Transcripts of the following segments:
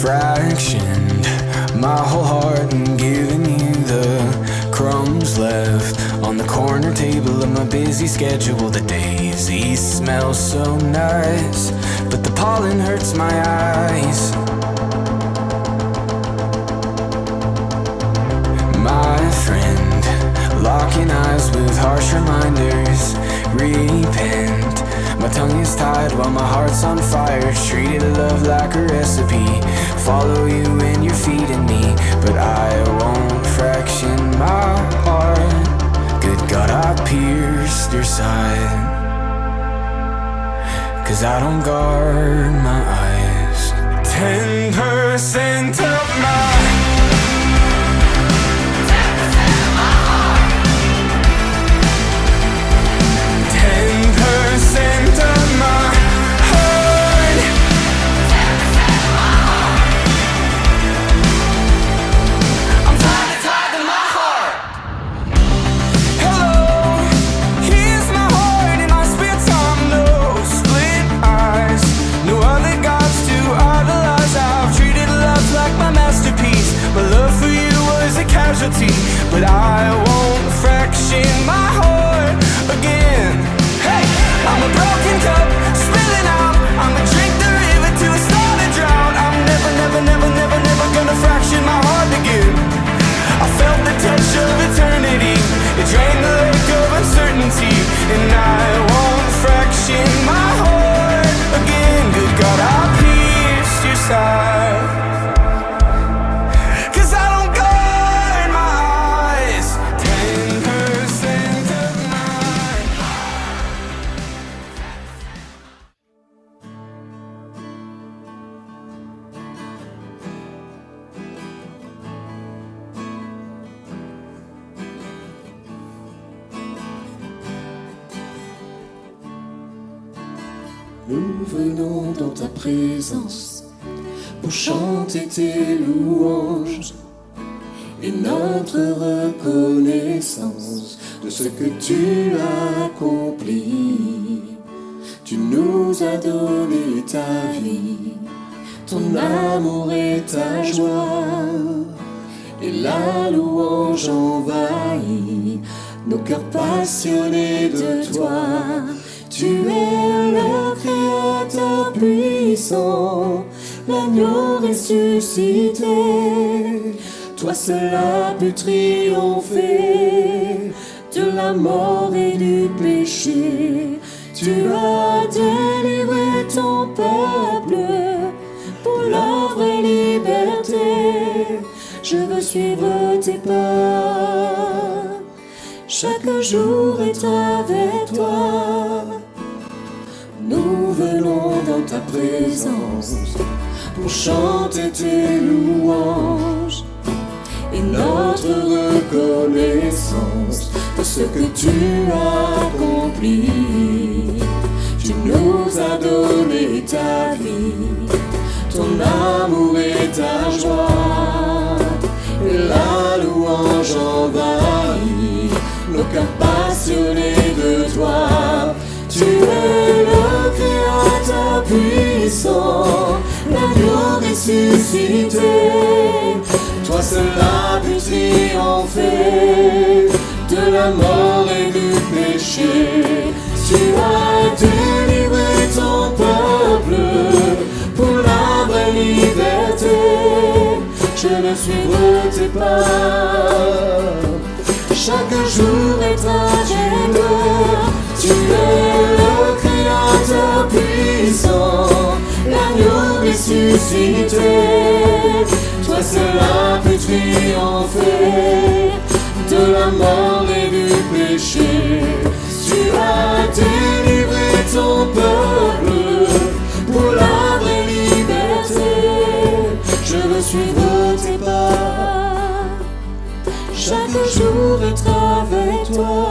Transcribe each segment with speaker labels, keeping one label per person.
Speaker 1: fractioned my whole heart and given you the crumbs left on the corner table of my busy schedule. The daisies smell so nice, but the pollen hurts my eyes. My friend, locking eyes with harsh reminders. Repent, my tongue is tied while my heart's on fire. Treated love like a recipe. Follow you when you're feeding me, but I won't fraction my heart. Good God, I pierced your side, 'cause I don't guard my eyes. 10% of my 10% of my heart. 10% of my heart. I'm tied to my heart. Hello, here's my heart in my spare time. No split eyes, no other gods to idolize. I've treated love like my masterpiece. My love for you was a casualty, but I won't fraction my heart again. Hey, I'm a broken cup, spilling out. I'm a drink the river to start a drought. I'm never gonna fraction my heart again. I felt the touch of eternity. It drained the lake of uncertainty, and I won't fraction my heart again. Good God, I pierced your side, 'cause I don't guard my eyes. 10% of mine.
Speaker 2: Nous venons dans ta présence pour chanter tes louanges et notre reconnaissance de ce que tu as accompli. Tu nous as donné ta vie, ton amour et ta joie, et la louange envahit nos cœurs passionnés de toi. Tu es le Créateur puissant, l'agneau ressuscité. Toi seul as pu triompher de la mort et du péché. Tu as délivré ton peuple pour la vraie liberté. Je veux suivre tes pas, chaque jour être avec toi. Nous venons dans ta présence pour chanter tes louanges et notre reconnaissance de ce que tu as accompli. Tu nous as donné ta vie, ton amour et ta joie, et la louange envahit nos cœurs passionnés de toi. Tu es le Créateur puissant, l'agneau ressuscité. Toi seul as pu triompher de la mort et du péché. Tu as délivré ton peuple pour la vraie liberté. Je veux suivre tes pas, chaque jour est avec toi. Tu es le Créateur puissant, l'agneau ressuscité. Toi seul as pu triompher de la mort et du péché. Tu as délivré ton peuple pour la vraie liberté. Je veux suivre tes pas, chaque jour être avec toi.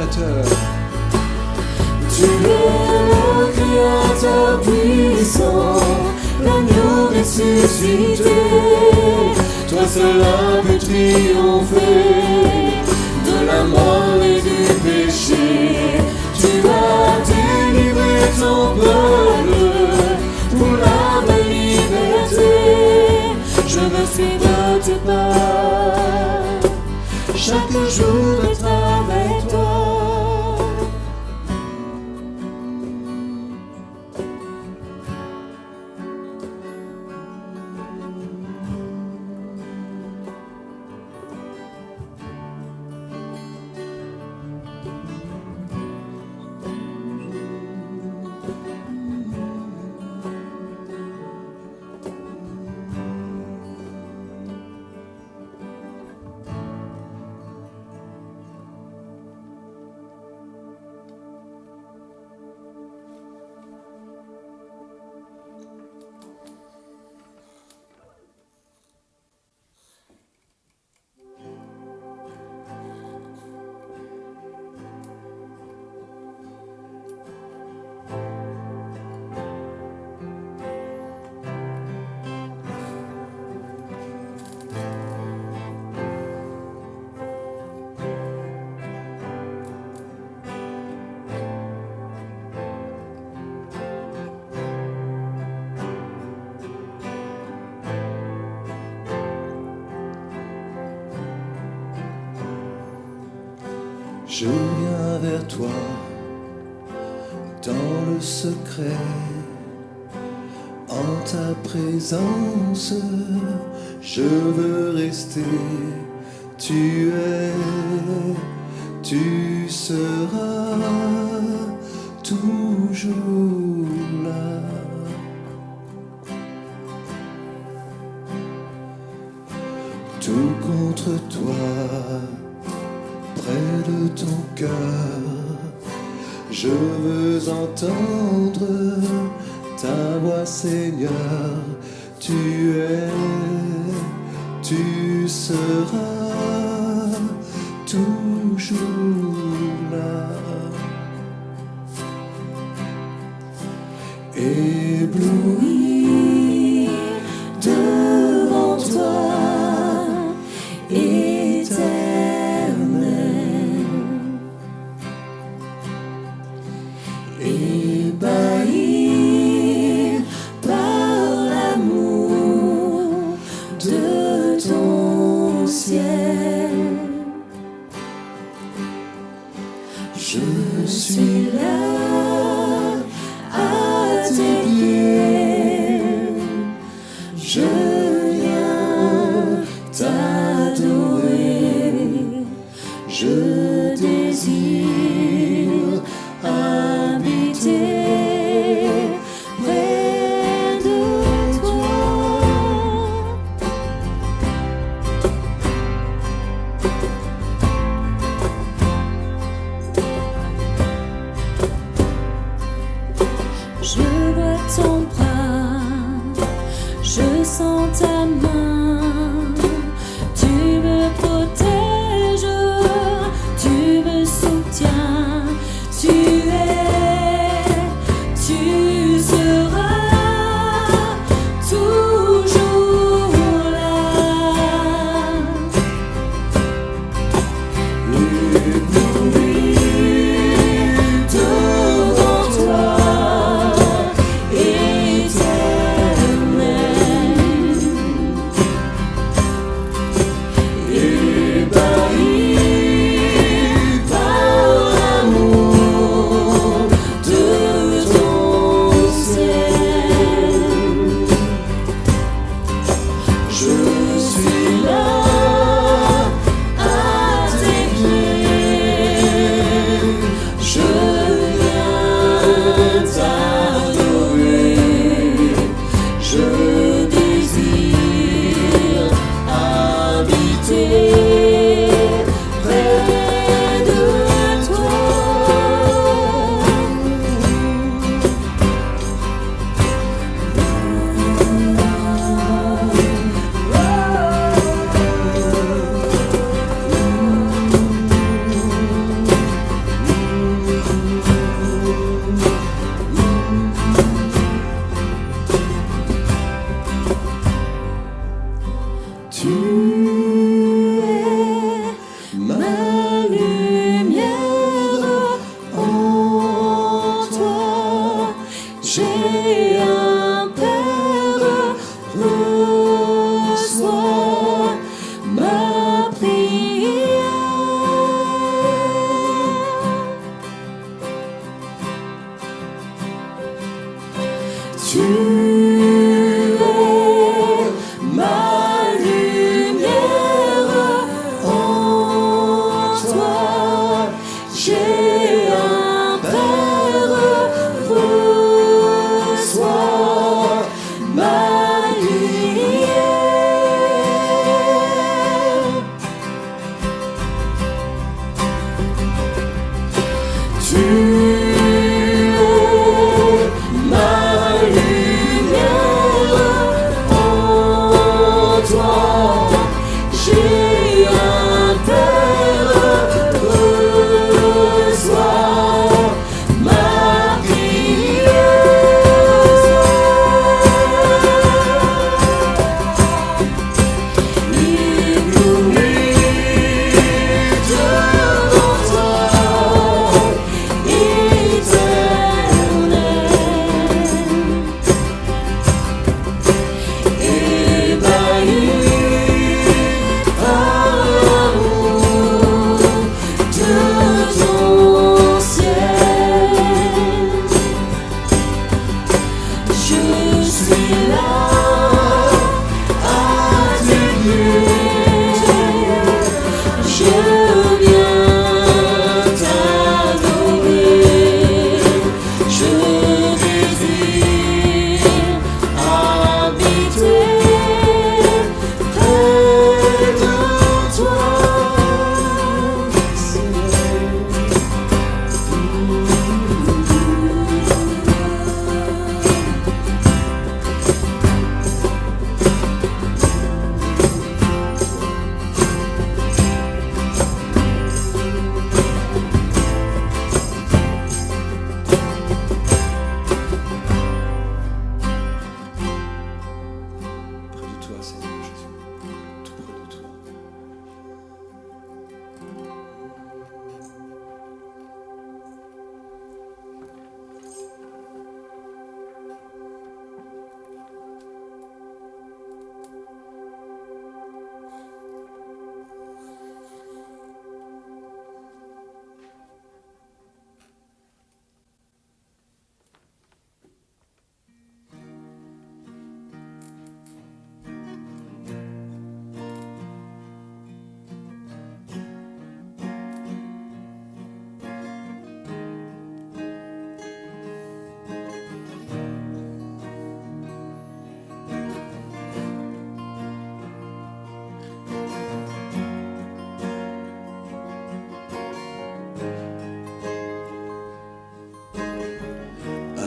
Speaker 2: Créateur. Tu es le Créateur puissant, l'agneau ressuscité. Toi seul a pu triompher de la mort et du péché. Tu as délivré ton peuple pour la vraie liberté. Je veux suivre tes pas, chaque jour être avec toi. Je viens vers toi dans le secret, en ta présence, je veux rester. Tu es, tu seras toujours là. Tout contre toi, près de ton cœur, je veux entendre ta voix, Seigneur. Tu es, tu seras toujours là. Ébloui devant toi, ébahi par l'amour de ton ciel. Je suis là à tes pieds, je viens t'adorer, je désire habiter près de toi. Je vois ton bras, je sens ta main, tu me protèges, tu me soutiens, tu seras toujours là. Ébloui devant toi, éternel. Ébahi par l'amour de ton ciel. Je suis là à tes pieds, je viens t'adorer, je désire habiter près de toi.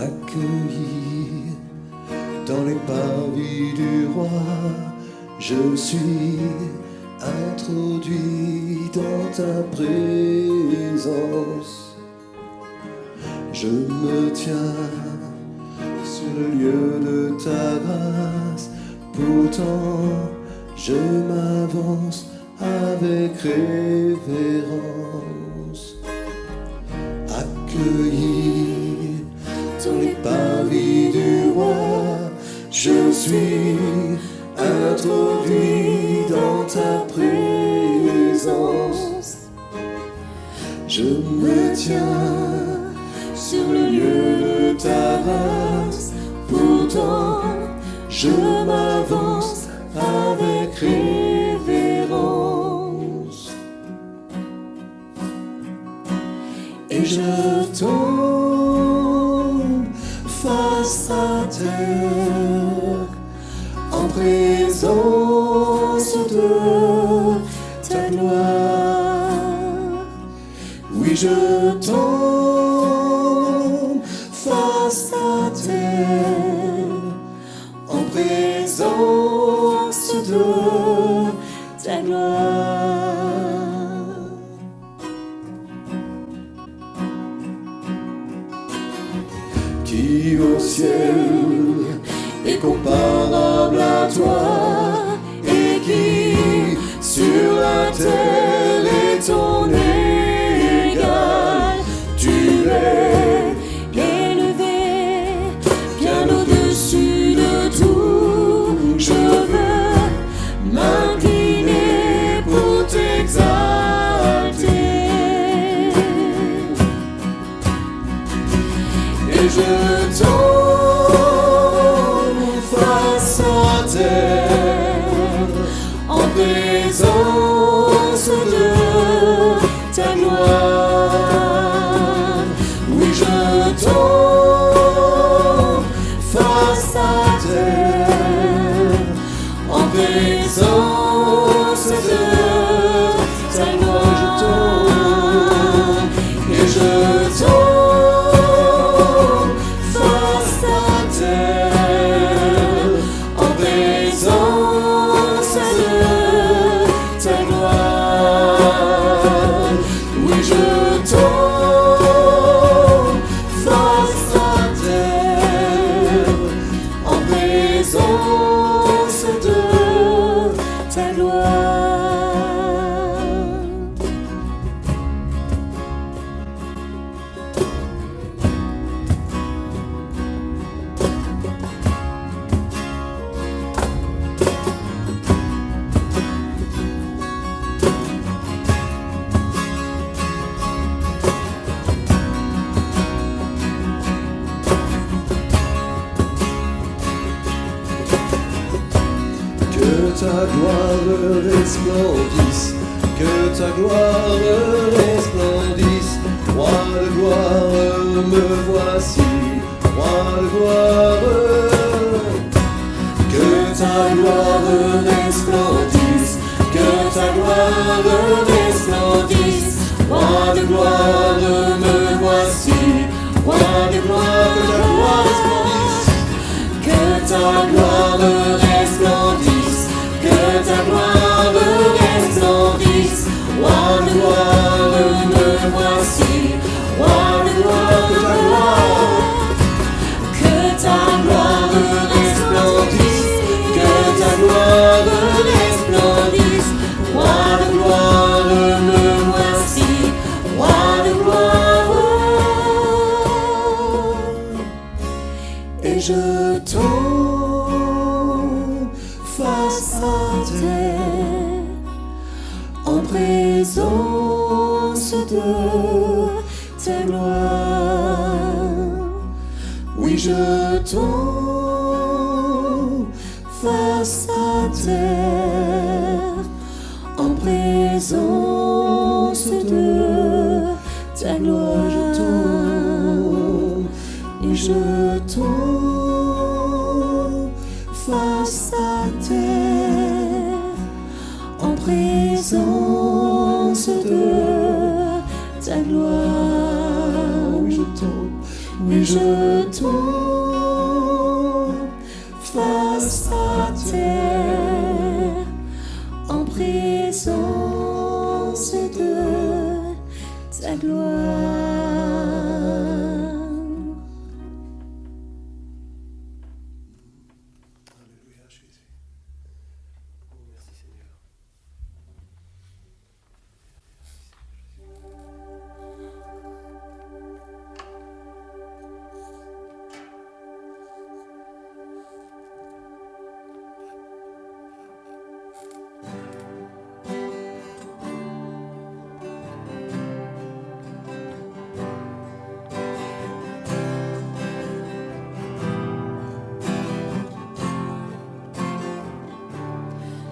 Speaker 3: accueilli dans les parvis du roi. Je suis introduit dans ta présence. Je me tiens sur le lieu de ta grâce. Pourtant, je m'avance avec révérence. Accueilli dans les parvis du roi, je suis introduit dans ta présence. Je me tiens sur le lieu de ta grâce. Pourtant, je m'avance avec révérence. Et je tombe face à terre en présence de ta gloire. Oui, je tombe face à terre en présence de ta gloire. Qui au ciel est comparable à toi, et qui sur la terre est ton égal. Tu es élevé bien au-dessus de tout. Je veux m'incliner pour t'exalter. Et je tombe face à terre en présence de ta gloire. Oui, je tombe face à terre en présence de ta gloire. Et je tombe face à terre en présence de ta gloire. Oui, je tombe face à terre en présence de ta gloire. Que ta gloire resplendisse, que ta gloire resplendisse. Roi de gloire, me voici, roi de gloire. Que ta gloire resplendisse, que ta gloire resplendisse. Roi de gloire, me voici, roi de gloire, que ta gloire resplendisse. Que ta gloire resplendisse, roi de gloire, me voici, roi de gloire, que ta gloire resplendisse, que ta gloire resplendisse, roi de gloire, me voici, roi de gloire. Et je tombe face à terre en présence de ta gloire. Oui, je tombe face à terre en présence de ta gloire. Je tombe, oui, je tombe face à terre en présence de ta gloire. Oui, je tombe, Oui, je tombe face à terre en présence de ta gloire.
Speaker 4: Alléluia, Jésus. Oh, merci Seigneur.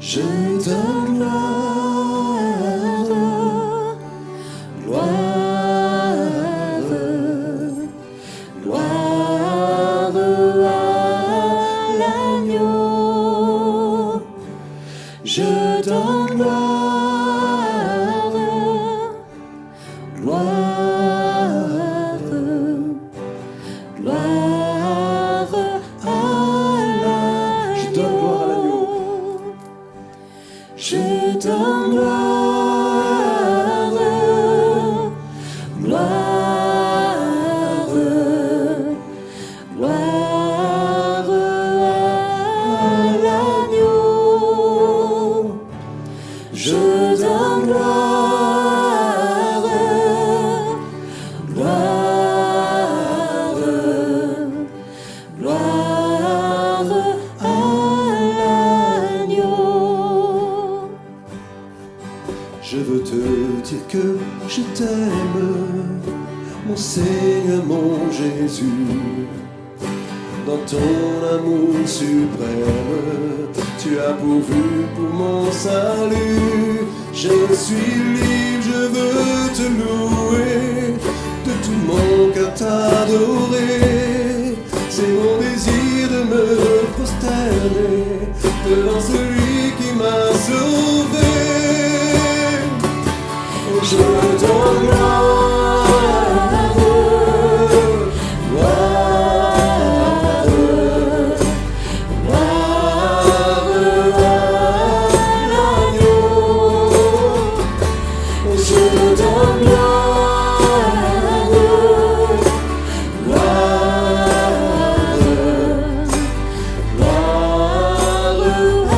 Speaker 3: Je donne gloire, gloire, gloire à l'agneau. Je donne gloire, gloire, gloire à l'agneau. Je donne gloire, gloire, gloire à l'agneau. Je donne gloire, gloire, gloire à l'agneau.
Speaker 4: Je veux te dire que je t'aime, mon Seigneur, mon Jésus. Dans ton amour suprême, tu as pourvu pour mon salut. Je suis libre, je veux te louer, de tout mon cœur t'adorer. C'est mon désir de me prosterner devant celui qui m'a sauvé. Je donne gloire, gloire, gloire à l'agneau. Je donne gloire, gloire, gloire à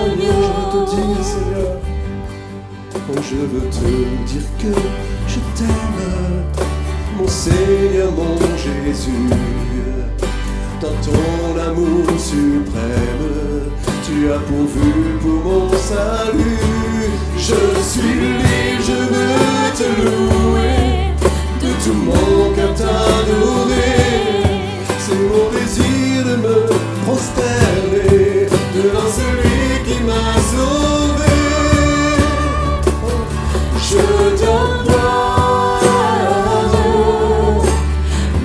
Speaker 4: l'agneau. Je veux te dire que je t'aime, mon Seigneur, mon Jésus. Dans ton amour suprême, tu as pourvu pour mon salut. Je suis libre, je veux te louer, de tout mon cœur t'adorer. C'est mon désir de me prosterner devant celui qui m'a sauvé. Je donne gloire,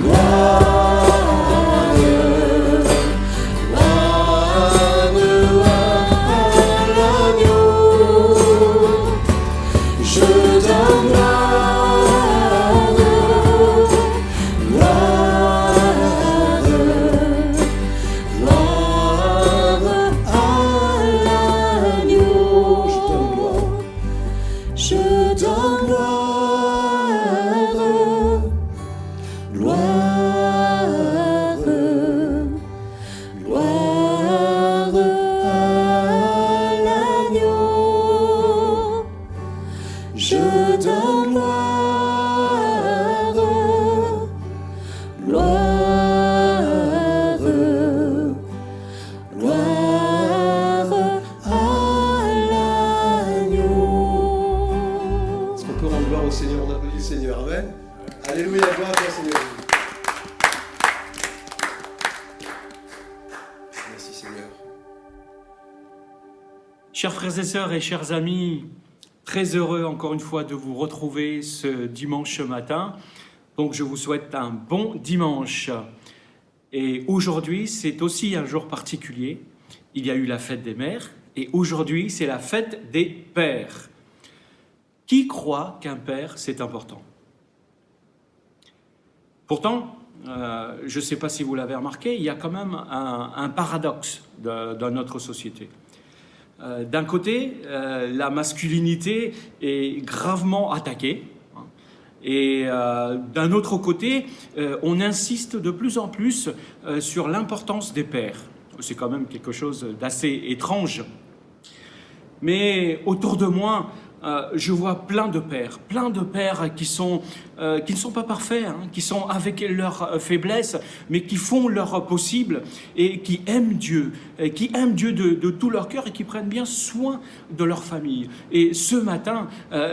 Speaker 4: gloire, gloire à l'agneau. Je donne gloire, gloire, gloire à l'agneau. Je donne gloire, gloire, gloire à l'agneau. Je donne gloire, gloire, gloire à l'agneau. Est-ce qu'on peut rendre gloire au Seigneur? On applaudit le Seigneur. Amen. Alléluia, gloire à toi, Seigneur. Merci, Seigneur.
Speaker 5: Chers frères et sœurs et chers amis, très heureux encore une fois de vous retrouver ce dimanche matin. Donc je vous souhaite un bon dimanche. Et aujourd'hui, c'est aussi un jour particulier. Il y a eu la fête des mères et aujourd'hui, c'est la fête des pères. Qui croit qu'un père, c'est important? Pourtant, je ne sais pas si vous l'avez remarqué, il y a quand même un paradoxe dans notre société. D'un côté, la masculinité est gravement attaquée, hein, et d'un autre côté, on insiste de plus en plus sur l'importance des pères. C'est quand même quelque chose d'assez étrange. Mais autour de moi, je vois plein de pères qui ne sont pas parfaits, hein, qui sont avec leurs faiblesses, mais qui font leur possible et qui aiment Dieu de tout leur cœur et qui prennent bien soin de leur famille. Et ce matin,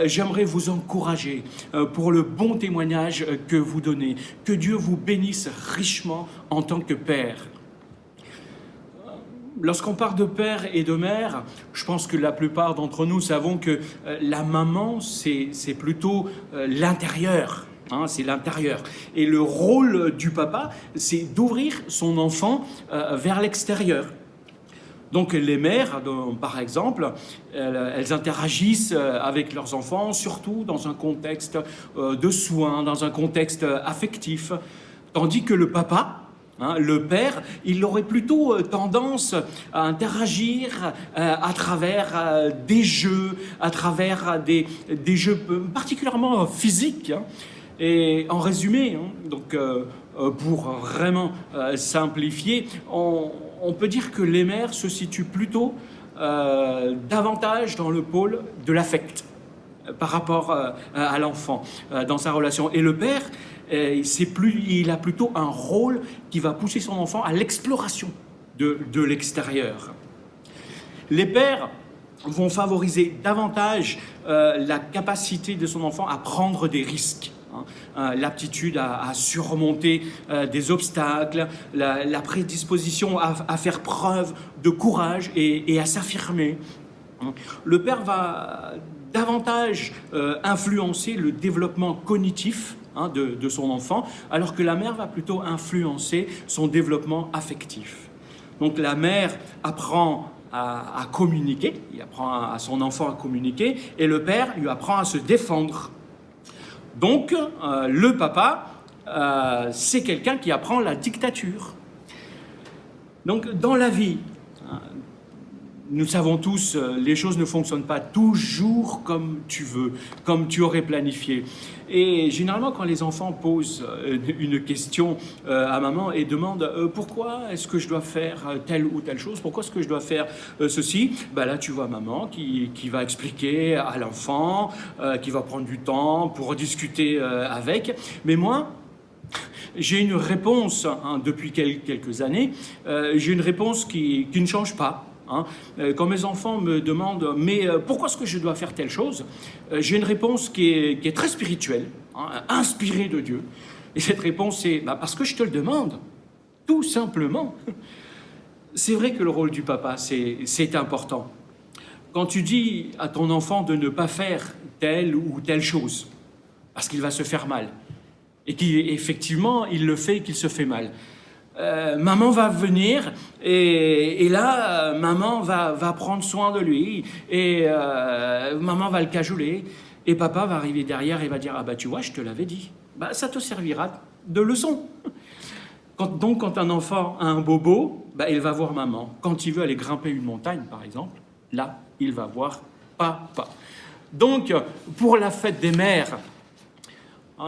Speaker 5: j'aimerais vous encourager pour le bon témoignage que vous donnez. Que Dieu vous bénisse richement en tant que père. Lorsqu'on parle de père et de mère, je pense que la plupart d'entre nous savons que la maman, c'est plutôt l'intérieur. Hein, c'est l'intérieur. Et le rôle du papa, c'est d'ouvrir son enfant vers l'extérieur. Donc les mères, par exemple, elles interagissent avec leurs enfants, surtout dans un contexte de soins, dans un contexte affectif. Tandis que le papa, hein, le père, il aurait plutôt tendance à interagir à travers des jeux, à travers des jeux particulièrement physiques. Hein. Et en résumé, hein, donc, pour vraiment simplifier, on peut dire que les mères se situent plutôt davantage dans le pôle de l'affect par rapport à l'enfant dans sa relation. Et le père, il a plutôt un rôle qui va pousser son enfant à l'exploration de l'extérieur. Les pères vont favoriser davantage la capacité de son enfant à prendre des risques. L'aptitude à surmonter des obstacles, la prédisposition à faire preuve de courage et à s'affirmer. Le père va davantage influencer le développement cognitif de son enfant, alors que la mère va plutôt influencer son développement affectif. Donc la mère apprend à communiquer, il apprend à son enfant à communiquer, et le père lui apprend à se défendre. Donc, le papa, c'est quelqu'un qui apprend la dictature. Donc, dans la vie, nous savons tous, les choses ne fonctionnent pas toujours comme tu veux, comme tu aurais planifié. Et généralement, quand les enfants posent une question à maman et demandent pourquoi est-ce que je dois faire telle ou telle chose, pourquoi est-ce que je dois faire ceci, ben là tu vois maman qui va expliquer à l'enfant, qui va prendre du temps pour discuter avec. Mais moi, j'ai une réponse, depuis quelques années, j'ai une réponse qui ne change pas. Quand mes enfants me demandent « mais pourquoi est-ce que je dois faire telle chose ?» J'ai une réponse qui est très spirituelle, inspirée de Dieu. Et cette réponse c'est « parce que je te le demande, tout simplement. » C'est vrai que le rôle du papa, c'est important. Quand tu dis à ton enfant de ne pas faire telle ou telle chose, parce qu'il va se faire mal, et qu'effectivement il le fait et qu'il se fait mal, maman va venir et là maman va prendre soin de lui et maman va le cajoler et papa va arriver derrière et va dire ah bah tu vois je te l'avais dit, bah ça te servira de leçon. Quand un enfant a un bobo, bah, il va voir maman. Quand il veut aller grimper une montagne par exemple, là il va voir papa. Donc pour la fête des mères,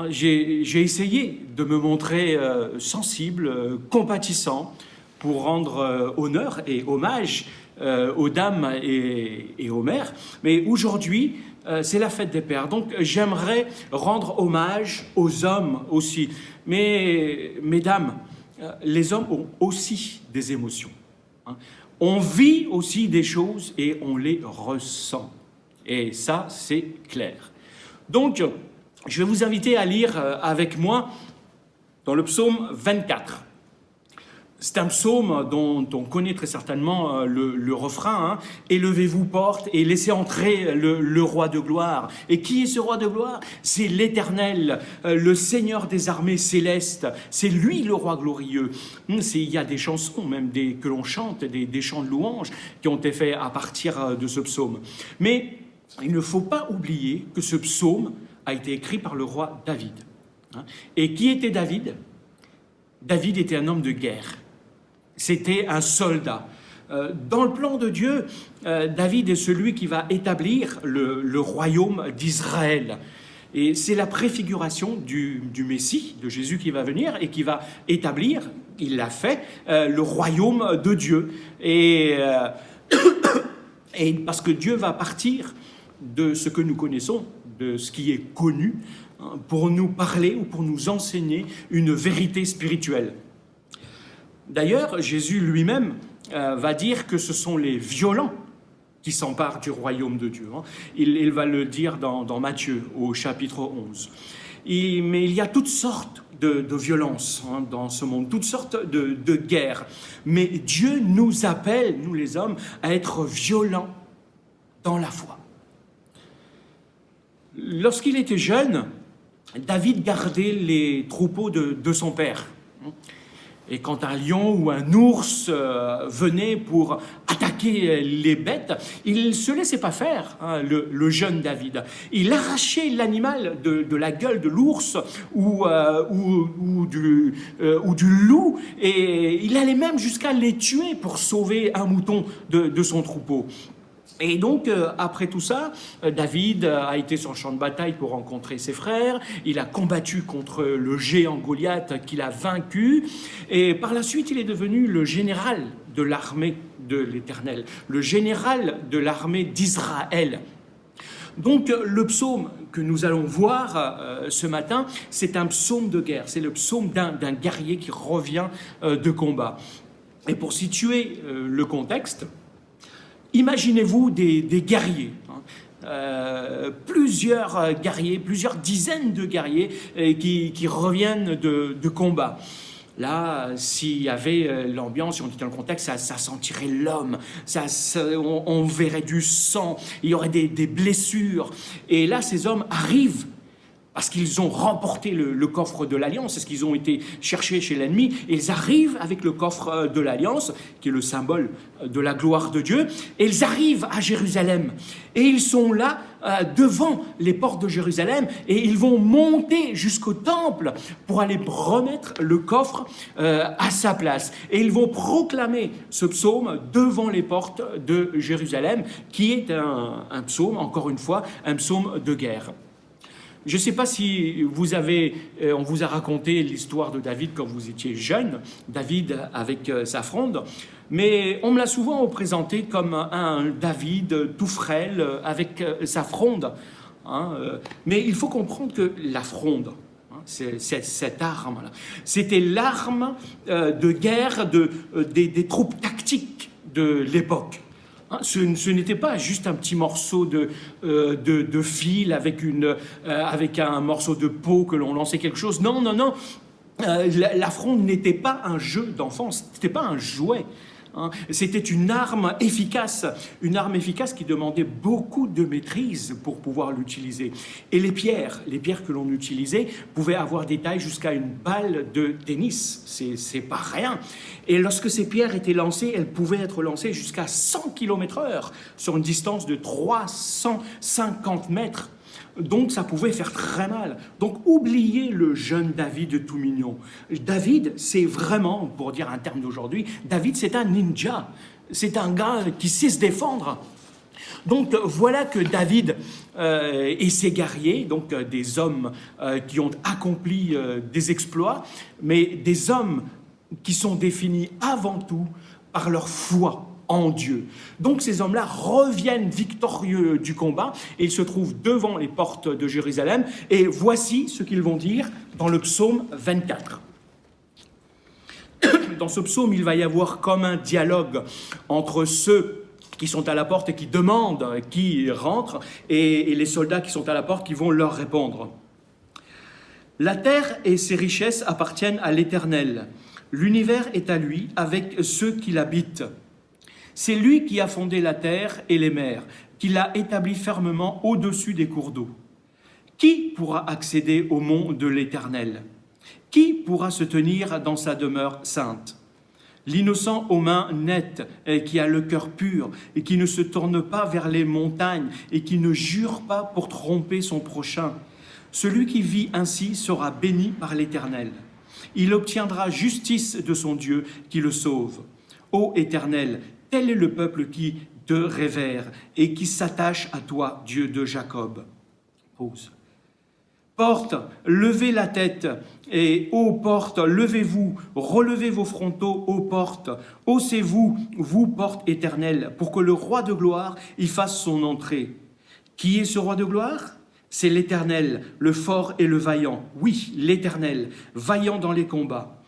Speaker 5: j'ai essayé de me montrer sensible, compatissant, pour rendre honneur et hommage aux dames et aux mères. Mais aujourd'hui, c'est la fête des pères. Donc j'aimerais rendre hommage aux hommes aussi. Mais mesdames, les hommes ont aussi des émotions. On vit aussi des choses et on les ressent. Et ça, c'est clair. Donc, je vais vous inviter à lire avec moi dans le psaume 24. C'est un psaume dont on connaît très certainement le refrain. Élevez-vous, portes, et laissez entrer le roi de gloire. Et qui est ce roi de gloire? C'est l'Éternel, le Seigneur des armées célestes. C'est lui le roi glorieux. Il y a des chansons même que l'on chante, des chants de louange qui ont été faits à partir de ce psaume. Mais il ne faut pas oublier que ce psaume a été écrit par le roi David. Et qui était David? David était un homme de guerre. C'était un soldat. Dans le plan de Dieu, David est celui qui va établir le royaume d'Israël. Et c'est la préfiguration du Messie, de Jésus qui va venir et qui va établir, il l'a fait, le royaume de Dieu. Et parce que Dieu va partir de ce que nous connaissons, de ce qui est connu, pour nous parler ou pour nous enseigner une vérité spirituelle. D'ailleurs, Jésus lui-même va dire que ce sont les violents qui s'emparent du royaume de Dieu. Il va le dire dans Matthieu, au chapitre 11. Mais il y a toutes sortes de violences dans ce monde, toutes sortes de guerres. Mais Dieu nous appelle, nous les hommes, à être violents dans la foi. Lorsqu'il était jeune, David gardait les troupeaux de son père. Et quand un lion ou un ours venait pour attaquer les bêtes, il ne se laissait pas faire, le jeune David. Il arrachait l'animal de la gueule de l'ours ou du loup, et il allait même jusqu'à les tuer pour sauver un mouton de son troupeau. Et donc, après tout ça, David a été sur le champ de bataille pour rencontrer ses frères. Il a combattu contre le géant Goliath qu'il a vaincu. Et par la suite, il est devenu le général de l'armée de l'Éternel, le général de l'armée d'Israël. Donc, le psaume que nous allons voir ce matin, c'est un psaume de guerre. C'est le psaume d'un guerrier qui revient de combat. Et pour situer le contexte, imaginez-vous des guerriers, plusieurs guerriers, plusieurs dizaines de guerriers qui reviennent de combat. Là, s'il y avait l'ambiance, si on était dans le contexte, ça sentirait l'homme, on verrait du sang, il y aurait des blessures. Et là, ces hommes arrivent parce qu'ils ont remporté le coffre de l'Alliance, est-ce qu'ils ont été cherchés chez l'ennemi, et ils arrivent avec le coffre de l'Alliance, qui est le symbole de la gloire de Dieu, et ils arrivent à Jérusalem, et ils sont là devant les portes de Jérusalem, et ils vont monter jusqu'au temple pour aller remettre le coffre à sa place, et ils vont proclamer ce psaume devant les portes de Jérusalem, qui est un psaume, encore une fois, un psaume de guerre. Je ne sais pas si on vous a raconté l'histoire de David quand vous étiez jeune, David avec sa fronde, mais on me l'a souvent présenté comme un David tout frêle avec sa fronde. Mais il faut comprendre que la fronde, c'est cette arme-là, c'était l'arme de guerre des troupes tactiques de l'époque. Ce n'était pas juste un petit morceau de fil avec un morceau de peau que l'on lançait quelque chose. Non. La fronde n'était pas un jeu d'enfant, c'était pas un jouet. C'était une arme efficace qui demandait beaucoup de maîtrise pour pouvoir l'utiliser. Et les pierres que l'on utilisait pouvaient avoir des tailles jusqu'à une balle de tennis, c'est pas rien. Et lorsque ces pierres étaient lancées, elles pouvaient être lancées jusqu'à 100 km/h sur une distance de 350 mètres. Donc ça pouvait faire très mal. Donc oubliez le jeune David tout mignon. David, c'est vraiment, pour dire un terme d'aujourd'hui, David c'est un ninja. C'est un gars qui sait se défendre. Donc voilà que David et ses guerriers, donc des hommes qui ont accompli des exploits, mais des hommes qui sont définis avant tout par leur foi en Dieu. Donc ces hommes-là reviennent victorieux du combat et ils se trouvent devant les portes de Jérusalem, et voici ce qu'ils vont dire dans le psaume 24. Dans ce psaume, il va y avoir comme un dialogue entre ceux qui sont à la porte et qui demandent qui rentre, et les soldats qui sont à la porte qui vont leur répondre. La terre et ses richesses appartiennent à l'Éternel. L'univers est à lui avec ceux qui l'habitent. C'est lui qui a fondé la terre et les mers, qui l'a établi fermement au-dessus des cours d'eau. Qui pourra accéder au mont de l'Éternel? Qui pourra se tenir dans sa demeure sainte? L'innocent aux mains nettes, qui a le cœur pur, et qui ne se tourne pas vers les montagnes, et qui ne jure pas pour tromper son prochain. Celui qui vit ainsi sera béni par l'Éternel. Il obtiendra justice de son Dieu qui le sauve. Ô Éternel, tel est le peuple qui te révère et qui s'attache à toi, Dieu de Jacob. Pause. Portes, levez la tête, et ô portes, levez-vous, relevez vos frontaux, ô portes, haussez-vous, vous portes éternelles, pour que le roi de gloire y fasse son entrée. Qui est ce roi de gloire ? C'est l'Éternel, le fort et le vaillant. Oui, l'Éternel, vaillant dans les combats.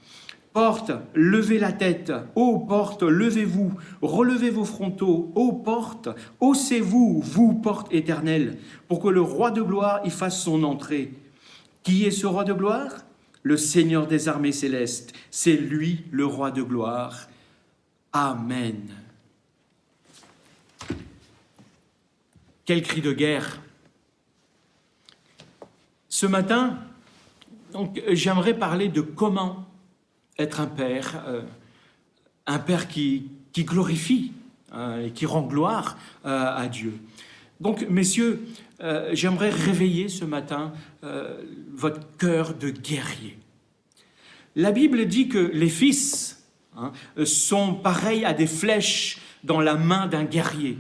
Speaker 5: Portes, levez la tête, ô portes, levez-vous, relevez vos frontaux, ô portes, haussez-vous, vous portes éternelles, pour que le roi de gloire y fasse son entrée. Qui est ce roi de gloire ? Le Seigneur des armées célestes, c'est lui le roi de gloire. Amen. Quel cri de guerre! Ce matin, donc, j'aimerais parler de comment être un père qui glorifie et qui rend gloire à Dieu. Donc, messieurs, j'aimerais réveiller ce matin votre cœur de guerrier. La Bible dit que les fils sont pareils à des flèches dans la main d'un guerrier.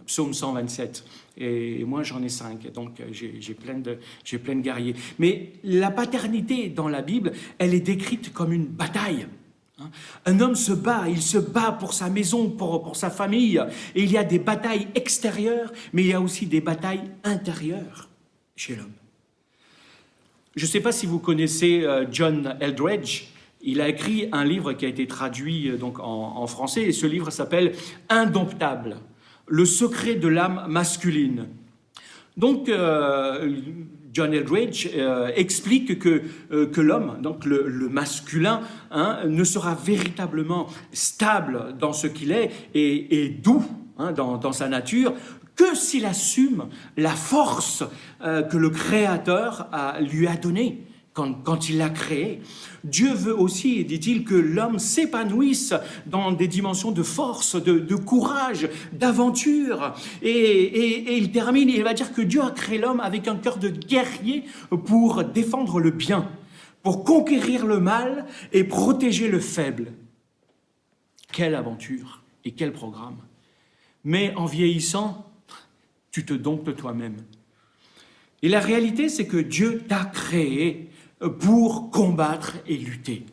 Speaker 5: Psaume 127. Et moi, j'en ai 5, donc j'ai plein de guerriers. Mais la paternité dans la Bible, elle est décrite comme une bataille. Un homme se bat, il se bat pour sa maison, pour sa famille. Et il y a des batailles extérieures, mais il y a aussi des batailles intérieures chez l'homme. Je ne sais pas si vous connaissez John Eldredge. Il a écrit un livre qui a été traduit donc, en français, et ce livre s'appelle « Indomptable ». Le secret de l'âme masculine. Donc, John Eldredge explique que l'homme, donc le masculin, ne sera véritablement stable dans ce qu'il est et doux dans sa nature que s'il assume la force que le Créateur lui a donnée. Quand il l'a créé. Dieu veut aussi, dit-il, que l'homme s'épanouisse dans des dimensions de force, de courage, d'aventure. Et il termine, il va dire que Dieu a créé l'homme avec un cœur de guerrier pour défendre le bien, pour conquérir le mal et protéger le faible. Quelle aventure et quel programme. Mais en vieillissant, tu te domptes toi-même. Et la réalité, c'est que Dieu t'a créé pour combattre et lutter.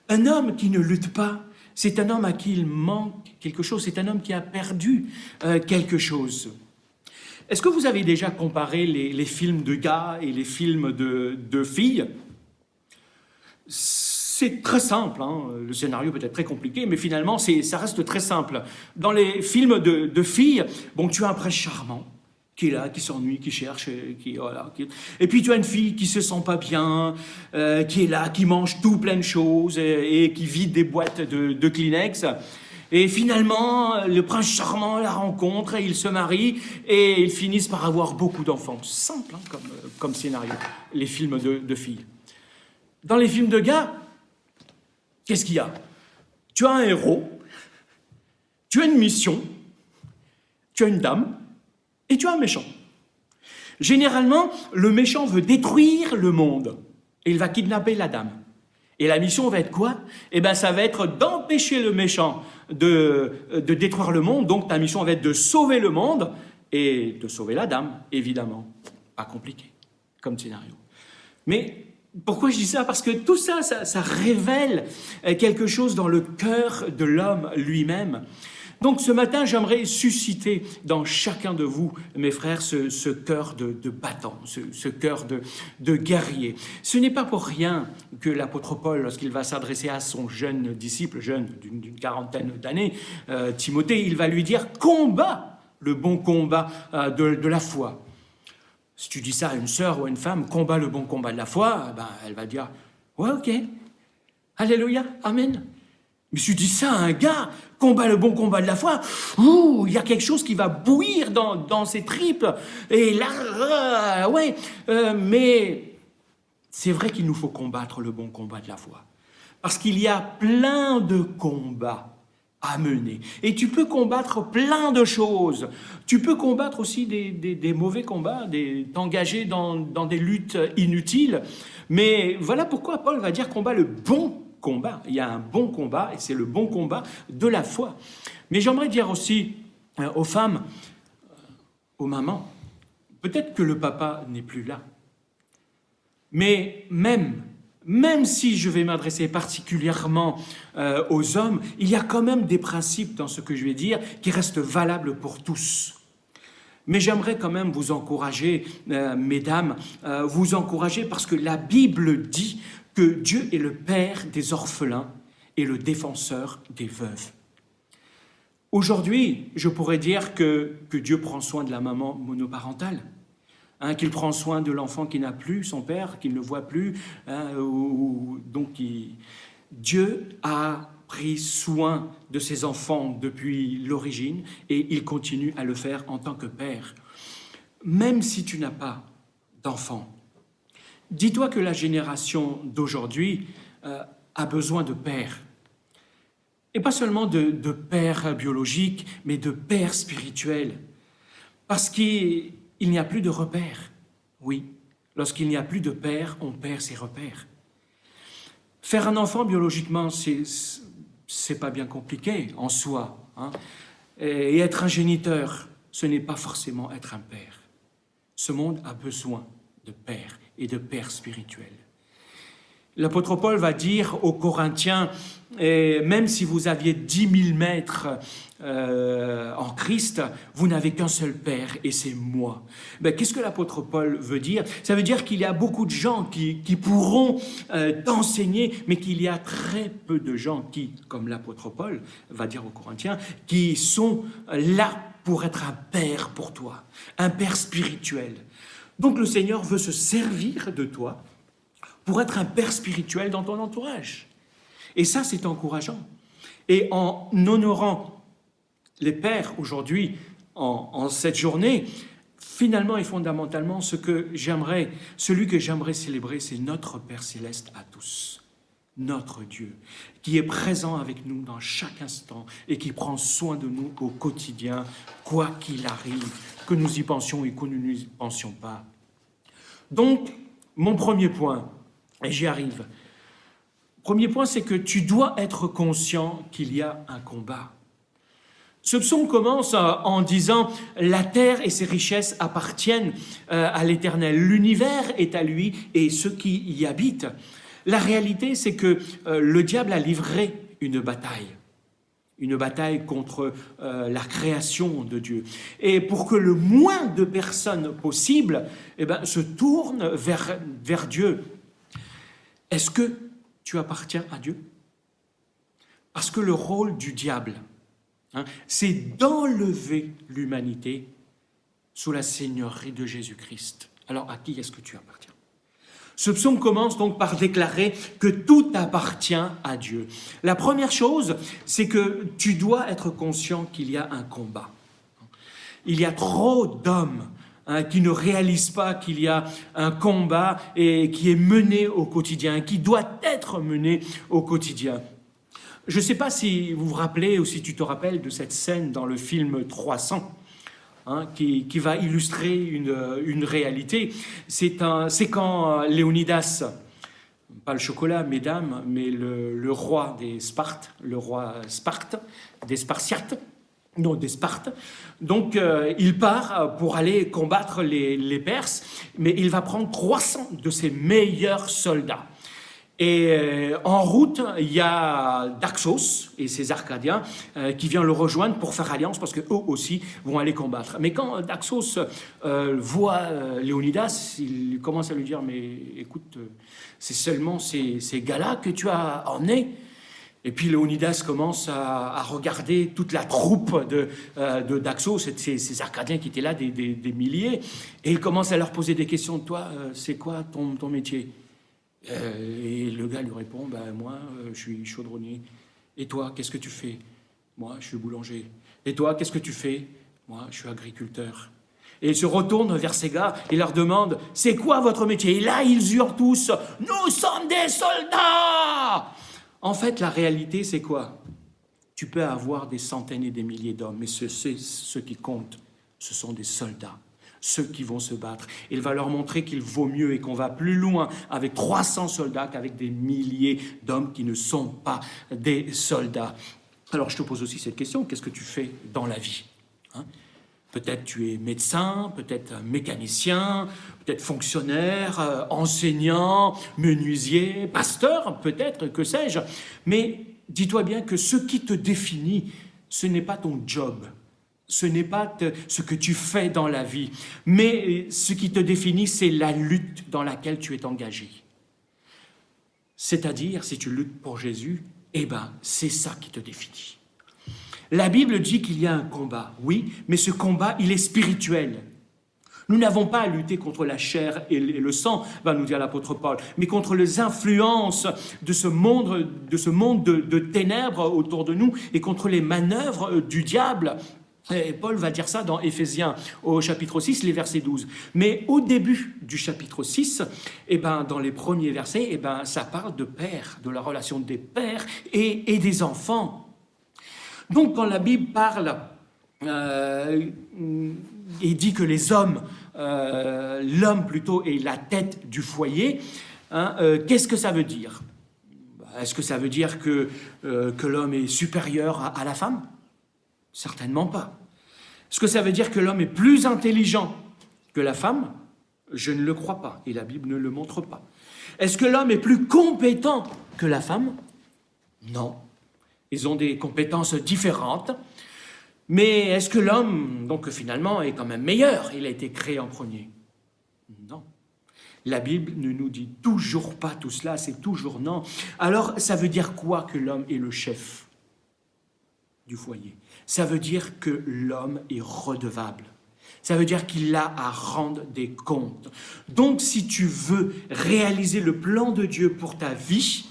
Speaker 5: Un homme qui ne lutte pas, c'est un homme à qui il manque quelque chose, c'est un homme qui a perdu quelque chose. Est-ce que vous avez déjà comparé les films de gars et les films de filles ? C'est très simple, le scénario peut être très compliqué, mais finalement, ça reste très simple. Dans les films de filles, bon, tu as un prince charmant, qui est là, qui s'ennuie, qui cherche, et puis tu as une fille qui se sent pas bien, qui est là, qui mange tout plein de choses et qui vide des boîtes de Kleenex. Et finalement, le prince charmant la rencontre et ils se marient et ils finissent par avoir beaucoup d'enfants. C'est simple comme scénario, les films de filles. Dans les films de gars, qu'est-ce qu'il y a ? Tu as un héros, tu as une mission, tu as une dame, et tu as un méchant. Généralement, le méchant veut détruire le monde. Et il va kidnapper la dame. Et la mission va être quoi ? Eh bien, ça va être d'empêcher le méchant de détruire le monde. Donc, ta mission va être de sauver le monde et de sauver la dame, évidemment. Pas compliqué comme scénario. Mais pourquoi je dis ça ? Parce que tout ça révèle quelque chose dans le cœur de l'homme lui-même. Donc ce matin, j'aimerais susciter dans chacun de vous, mes frères, ce cœur de battant, ce cœur de guerrier. Ce n'est pas pour rien que l'apôtre Paul, lorsqu'il va s'adresser à son jeune disciple, jeune d'une quarantaine d'années, Timothée, il va lui dire « Combat le bon combat de la foi ». Si tu dis ça à une sœur ou à une femme, « Combat le bon combat de la foi », ben, elle va dire « Ouais, ok, alléluia, amen ». Mais si tu dis ça à un gars, combat le bon combat de la foi, il y a quelque chose qui va bouillir dans ses tripes. Et là, mais c'est vrai qu'il nous faut combattre le bon combat de la foi. Parce qu'il y a plein de combats à mener. Et tu peux combattre plein de choses. Tu peux combattre aussi des mauvais combats, t'engager dans des luttes inutiles. Mais voilà pourquoi Paul va dire combat le bon combat. Il y a un bon combat et c'est le bon combat de la foi. Mais j'aimerais dire aussi aux femmes, aux mamans, peut-être que le papa n'est plus là. Mais même si je vais m'adresser particulièrement aux hommes, il y a quand même des principes dans ce que je vais dire qui restent valables pour tous. Mais j'aimerais quand même vous encourager, mesdames, vous encourager parce que la Bible dit que Dieu est le père des orphelins et le défenseur des veuves. Aujourd'hui, je pourrais dire que Dieu prend soin de la maman monoparentale. Qu'il prend soin de l'enfant qui n'a plus son père, qu'il ne voit plus. Dieu a pris soin de ses enfants depuis l'origine et il continue à le faire en tant que père. Même si tu n'as pas d'enfant, dis-toi que la génération d'aujourd'hui a besoin de pères. Et pas seulement de pères biologiques, mais de pères spirituels. Parce qu'il n'y a plus de repères. Oui, lorsqu'il n'y a plus de père, on perd ses repères. Faire un enfant biologiquement, c'est pas bien compliqué en soi. Et être un géniteur, ce n'est pas forcément être un père. Ce monde a besoin de pères et de pères spirituels. L'apôtre Paul va dire aux Corinthiens, même si vous aviez 10 000 maîtres en Christ, vous n'avez qu'un seul Père, et c'est moi. Qu'est-ce que l'apôtre Paul veut dire? Ça veut dire qu'il y a beaucoup de gens qui pourront t'enseigner, mais qu'il y a très peu de gens qui, comme l'apôtre Paul va dire aux Corinthiens, qui sont là pour être un Père pour toi, un Père spirituel. Donc le Seigneur veut se servir de toi pour être un père spirituel dans ton entourage. Et ça, c'est encourageant. Et en honorant les pères aujourd'hui, en cette journée, finalement et fondamentalement, celui que j'aimerais célébrer, c'est notre Père Céleste à tous, notre Dieu, qui est présent avec nous dans chaque instant et qui prend soin de nous au quotidien, quoi qu'il arrive, que nous y pensions et que nous n'y pensions pas. Donc, mon premier point, et j'y arrive. Premier point, c'est que tu dois être conscient qu'il y a un combat. Ce psaume commence en disant « La terre et ses richesses appartiennent à l'Éternel. L'univers est à lui et ceux qui y habitent. » La réalité, c'est que le diable a livré une bataille contre la création de Dieu. Et pour que le moins de personnes possible se tournent vers Dieu, est-ce que tu appartiens à Dieu? Parce que le rôle du diable, c'est d'enlever l'humanité sous la seigneurie de Jésus-Christ. Alors, à qui est-ce que tu appartiens? Ce psaume commence donc par déclarer que tout appartient à Dieu. La première chose, c'est que tu dois être conscient qu'il y a un combat. Il y a trop d'hommes qui ne réalisent pas qu'il y a un combat et qui est mené au quotidien, qui doit être mené au quotidien. Je ne sais pas si vous vous rappelez ou si tu te rappelles de cette scène dans le film 300, qui va illustrer une réalité. C'est quand Léonidas, pas le chocolat, mesdames, mais le roi des Spartes, des Spartiates, donc il part pour aller combattre les Perses, mais il va prendre 300 de ses meilleurs soldats. Et en route, il y a Daxos et ses Arcadiens qui viennent le rejoindre pour faire alliance parce qu'eux aussi vont aller combattre. Mais quand Daxos voit Léonidas, il commence à lui dire « Mais écoute, c'est seulement ces gars-là que tu as emmenés ?» Et puis Léonidas commence à regarder toute la troupe de Daxos, ces Arcadiens qui étaient là, des milliers, et il commence à leur poser des questions. « Toi, c'est quoi ton métier ?» Et le gars lui répond, moi, je suis chaudronnier. Et toi, qu'est-ce que tu fais? Moi, je suis boulanger. Et toi, qu'est-ce que tu fais? Moi, je suis agriculteur. Et il se retourne vers ces gars et leur demande, c'est quoi votre métier? Et là, ils hurlent tous, nous sommes des soldats! En fait, la réalité, c'est quoi? Tu peux avoir des centaines et des milliers d'hommes, mais ce qui compte, ce sont des soldats, ceux qui vont se battre. Il va leur montrer qu'il vaut mieux et qu'on va plus loin avec 300 soldats qu'avec des milliers d'hommes qui ne sont pas des soldats. Alors je te pose aussi cette question, qu'est-ce que tu fais dans la vie, hein? Peut-être tu es médecin, peut-être mécanicien, peut-être fonctionnaire, enseignant, menuisier, pasteur, peut-être, que sais-je. Mais dis-toi bien que ce qui te définit, ce n'est pas ton job, ce n'est pas ce que tu fais dans la vie, mais ce qui te définit, c'est la lutte dans laquelle tu es engagé. C'est-à-dire, si tu luttes pour Jésus, eh ben, c'est ça qui te définit. La Bible dit qu'il y a un combat, oui, mais ce combat, il est spirituel. Nous n'avons pas à lutter contre la chair et le sang, va nous dire l'apôtre Paul, mais contre les influences de ce monde de ténèbres autour de nous et contre les manœuvres du diable. Et Paul va dire ça dans Éphésiens au chapitre 6, les versets 12. Mais au début du chapitre 6, eh ben, dans les premiers versets, eh ben, ça parle de père, de la relation des pères et des enfants. Donc quand la Bible parle et dit que les hommes, l'homme plutôt est la tête du foyer, hein, qu'est-ce que ça veut dire? Est-ce que ça veut dire que l'homme est supérieur à la femme? Certainement pas. Est-ce que ça veut dire que l'homme est plus intelligent que la femme? Je ne le crois pas, et la Bible ne le montre pas. Est-ce que l'homme est plus compétent que la femme? Non. Ils ont des compétences différentes. Mais est-ce que l'homme, donc finalement, est quand même meilleur? Il a été créé en premier. Non. La Bible ne nous dit toujours pas tout cela, c'est toujours non. Alors, ça veut dire quoi que l'homme est le chef du foyer? Ça veut dire que l'homme est redevable. Ça veut dire qu'il a à rendre des comptes. Donc, si tu veux réaliser le plan de Dieu pour ta vie,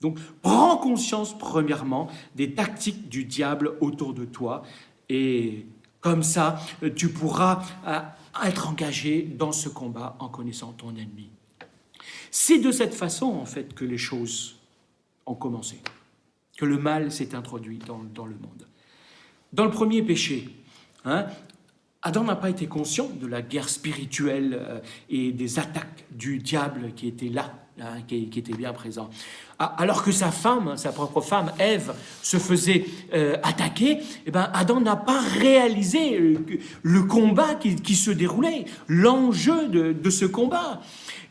Speaker 5: donc prends conscience, premièrement, des tactiques du diable autour de toi. Et comme ça, tu pourras être engagé dans ce combat en connaissant ton ennemi. C'est de cette façon, en fait, que les choses ont commencé, que le mal s'est introduit dans le monde. Dans le premier péché, hein, Adam n'a pas été conscient de la guerre spirituelle et des attaques du diable qui étaient là, hein, qui étaient bien présents. Alors que sa femme, sa propre femme, Ève, se faisait attaquer, eh ben, Adam n'a pas réalisé le combat qui se déroulait, l'enjeu de ce combat.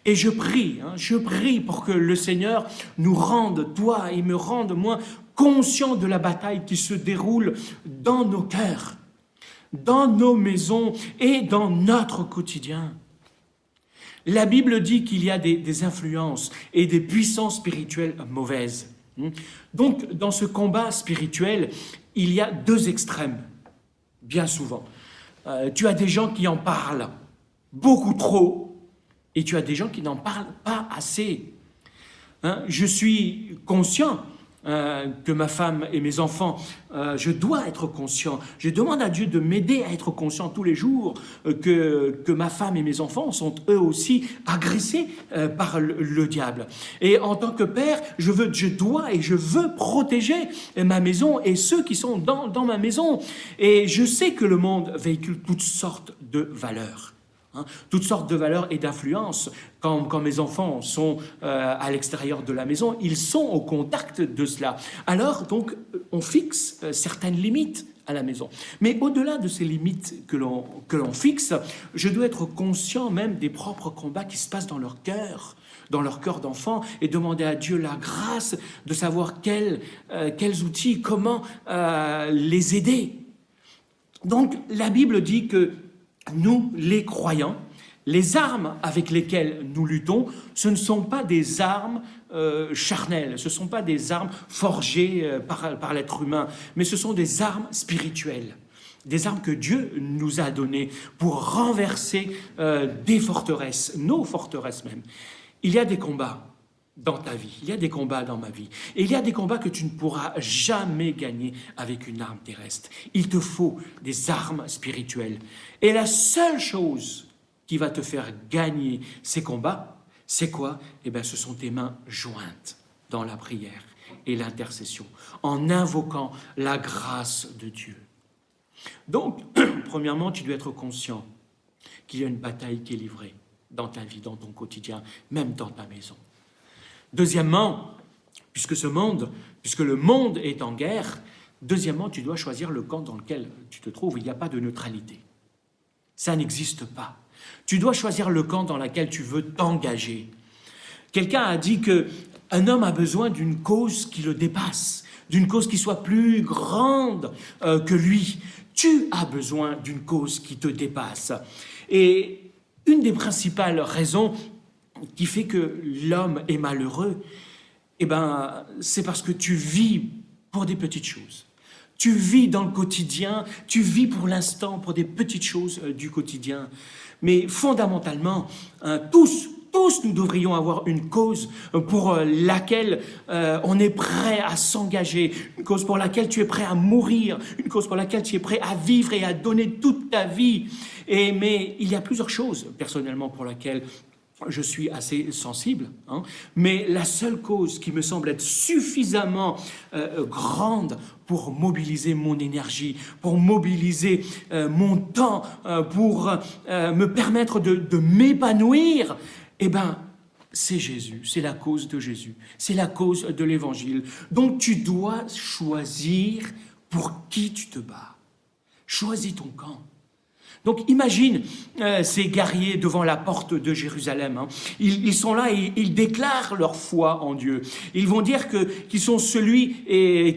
Speaker 5: Et je prie pour que le Seigneur nous rende, toi et me rende, moi, conscients de la bataille qui se déroule dans nos cœurs, dans nos maisons et dans notre quotidien. La Bible dit qu'il y a des influences et des puissances spirituelles mauvaises. Donc, dans ce combat spirituel, il y a deux extrêmes, bien souvent. Tu as des gens qui en parlent beaucoup trop, et tu as des gens qui n'en parlent pas assez. Je suis conscient que ma femme et mes enfants, je dois être conscient. Je demande à Dieu de m'aider à être conscient tous les jours que ma femme et mes enfants sont eux aussi agressés par le diable. Et en tant que père, je dois et je veux protéger ma maison et ceux qui sont dans ma maison. Et je sais que le monde véhicule toutes sortes de valeurs. Toutes sortes de valeurs et d'influences. Quand mes enfants sont à l'extérieur de la maison, ils sont au contact de cela. Alors, donc, on fixe certaines limites à la maison. Mais au-delà de ces limites que l'on fixe, je dois être conscient même des propres combats qui se passent dans leur cœur d'enfant, et demander à Dieu la grâce de savoir quels outils, comment les aider. Donc, la Bible dit que nous, les croyants, les armes avec lesquelles nous luttons, ce ne sont pas des armes charnelles, ce ne sont pas des armes forgées par l'être humain, mais ce sont des armes spirituelles, des armes que Dieu nous a données pour renverser des forteresses, nos forteresses même. Il y a des combats dans ta vie, il y a des combats dans ma vie, et il y a des combats que tu ne pourras jamais gagner avec une arme terrestre. Il te faut des armes spirituelles. Et la seule chose qui va te faire gagner ces combats, c'est quoi? Eh bien, ce sont tes mains jointes dans la prière. et l'intercession, en invoquant la grâce de Dieu. Donc, premièrement, tu dois être conscient qu'il y a une bataille qui est livrée dans ta vie, dans ton quotidien, même dans ta maison. Deuxièmement, puisque le monde est en guerre, deuxièmement, tu dois choisir le camp dans lequel tu te trouves. Il n'y a pas de neutralité. Ça n'existe pas. Tu dois choisir le camp dans lequel tu veux t'engager. Quelqu'un a dit qu'un homme a besoin d'une cause qui le dépasse, d'une cause qui soit plus grande que lui. Tu as besoin d'une cause qui te dépasse. Et une des principales raisons qui fait que l'homme est malheureux, c'est parce que tu vis pour des petites choses. Tu vis dans le quotidien, tu vis pour l'instant pour des petites choses du quotidien. Mais fondamentalement, tous nous devrions avoir une cause pour laquelle on est prêt à s'engager, une cause pour laquelle tu es prêt à mourir, une cause pour laquelle tu es prêt à vivre et à donner toute ta vie. Mais il y a plusieurs choses, personnellement, pour lesquelles je suis assez sensible, mais la seule cause qui me semble être suffisamment grande pour mobiliser mon énergie, pour mobiliser mon temps, pour me permettre de m'épanouir, c'est Jésus, c'est la cause de Jésus, c'est la cause de l'Évangile. Donc tu dois choisir pour qui tu te bats. Choisis ton camp. Donc imagine ces guerriers devant la porte de Jérusalem. Ils sont là et ils déclarent leur foi en Dieu. Ils vont dire qu'ils sont celui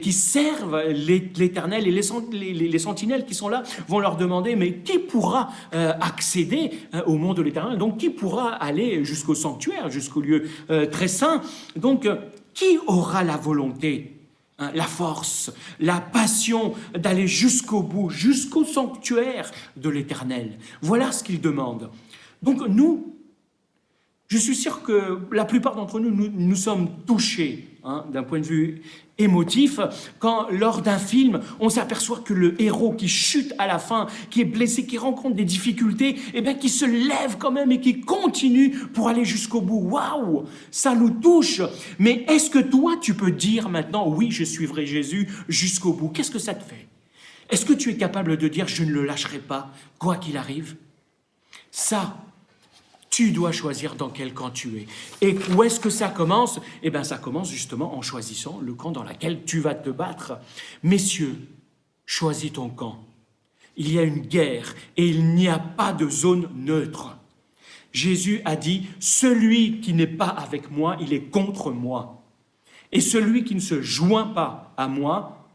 Speaker 5: qui servent l'Éternel, et les sentinelles qui sont là vont leur demander, mais qui pourra accéder au mont de l'Éternel? Donc qui pourra aller jusqu'au sanctuaire, jusqu'au lieu très saint? Donc qui aura la volonté, la force, la passion d'aller jusqu'au bout, jusqu'au sanctuaire de l'Éternel? Voilà ce qu'il demande. Donc nous, je suis sûr que la plupart d'entre nous sommes touchés d'un point de vue émotif quand, lors d'un film, on s'aperçoit que le héros qui chute à la fin, qui est blessé, qui rencontre des difficultés, qui se lève quand même et qui continue pour aller jusqu'au bout. Waouh, ça nous touche. Mais est-ce que toi, tu peux dire maintenant, oui, je suivrai Jésus jusqu'au bout? Qu'est-ce que ça te fait? Est-ce que tu es capable de dire, je ne le lâcherai pas, quoi qu'il arrive? Ça, tu dois choisir dans quel camp tu es. Et où est-ce que ça commence? Ça commence justement en choisissant le camp dans lequel tu vas te battre. Messieurs, choisis ton camp. Il y a une guerre et il n'y a pas de zone neutre. Jésus a dit, celui qui n'est pas avec moi, il est contre moi. Et celui qui ne se joint pas à moi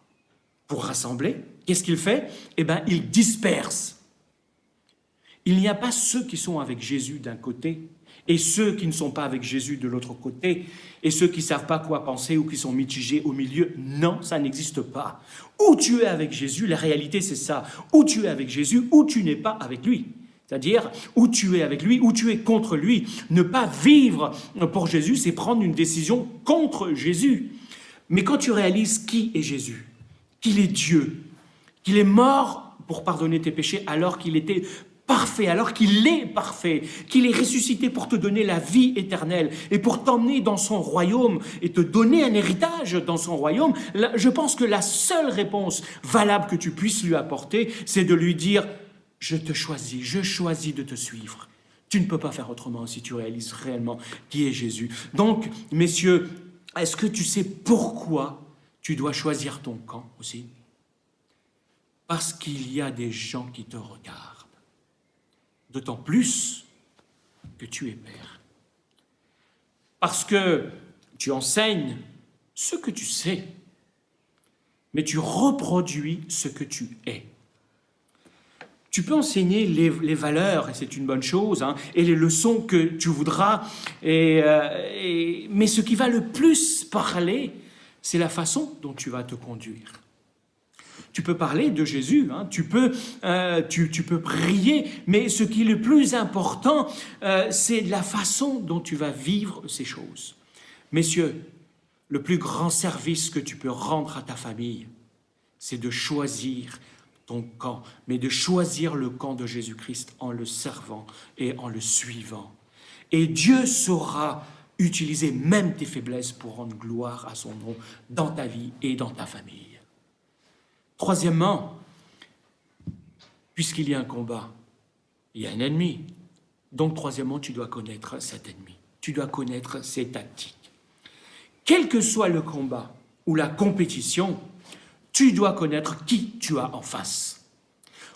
Speaker 5: pour rassembler, qu'est-ce qu'il fait? Il disperse. Il n'y a pas ceux qui sont avec Jésus d'un côté et ceux qui ne sont pas avec Jésus de l'autre côté et ceux qui ne savent pas quoi penser ou qui sont mitigés au milieu. Non, ça n'existe pas. Où tu es avec Jésus, la réalité c'est ça. Où tu es avec Jésus, ou tu n'es pas avec lui. C'est-à-dire, où tu es avec lui, où tu es contre lui. Ne pas vivre pour Jésus, c'est prendre une décision contre Jésus. Mais quand tu réalises qui est Jésus, qu'il est Dieu, qu'il est mort pour pardonner tes péchés alors qu'il était parfait, alors qu'il est parfait, qu'il est ressuscité pour te donner la vie éternelle et pour t'emmener dans son royaume et te donner un héritage dans son royaume, là, je pense que la seule réponse valable que tu puisses lui apporter, c'est de lui dire « Je te choisis, je choisis de te suivre ». Tu ne peux pas faire autrement si tu réalises réellement qui est Jésus. Donc, messieurs, est-ce que tu sais pourquoi tu dois choisir ton camp aussi? Parce qu'il y a des gens qui te regardent. D'autant plus que tu es père. Parce que tu enseignes ce que tu sais, mais tu reproduis ce que tu es. Tu peux enseigner les valeurs, et c'est une bonne chose, et les leçons que tu voudras, mais ce qui va le plus parler, c'est la façon dont tu vas te conduire. Tu peux parler de Jésus, tu peux prier, mais ce qui est le plus important, c'est la façon dont tu vas vivre ces choses. Messieurs, le plus grand service que tu peux rendre à ta famille, c'est de choisir ton camp, mais de choisir le camp de Jésus-Christ en le servant et en le suivant. Et Dieu saura utiliser même tes faiblesses pour rendre gloire à son nom dans ta vie et dans ta famille. Troisièmement, puisqu'il y a un combat, il y a un ennemi. Donc, troisièmement, tu dois connaître cet ennemi. Tu dois connaître ses tactiques. Quel que soit le combat ou la compétition, tu dois connaître qui tu as en face.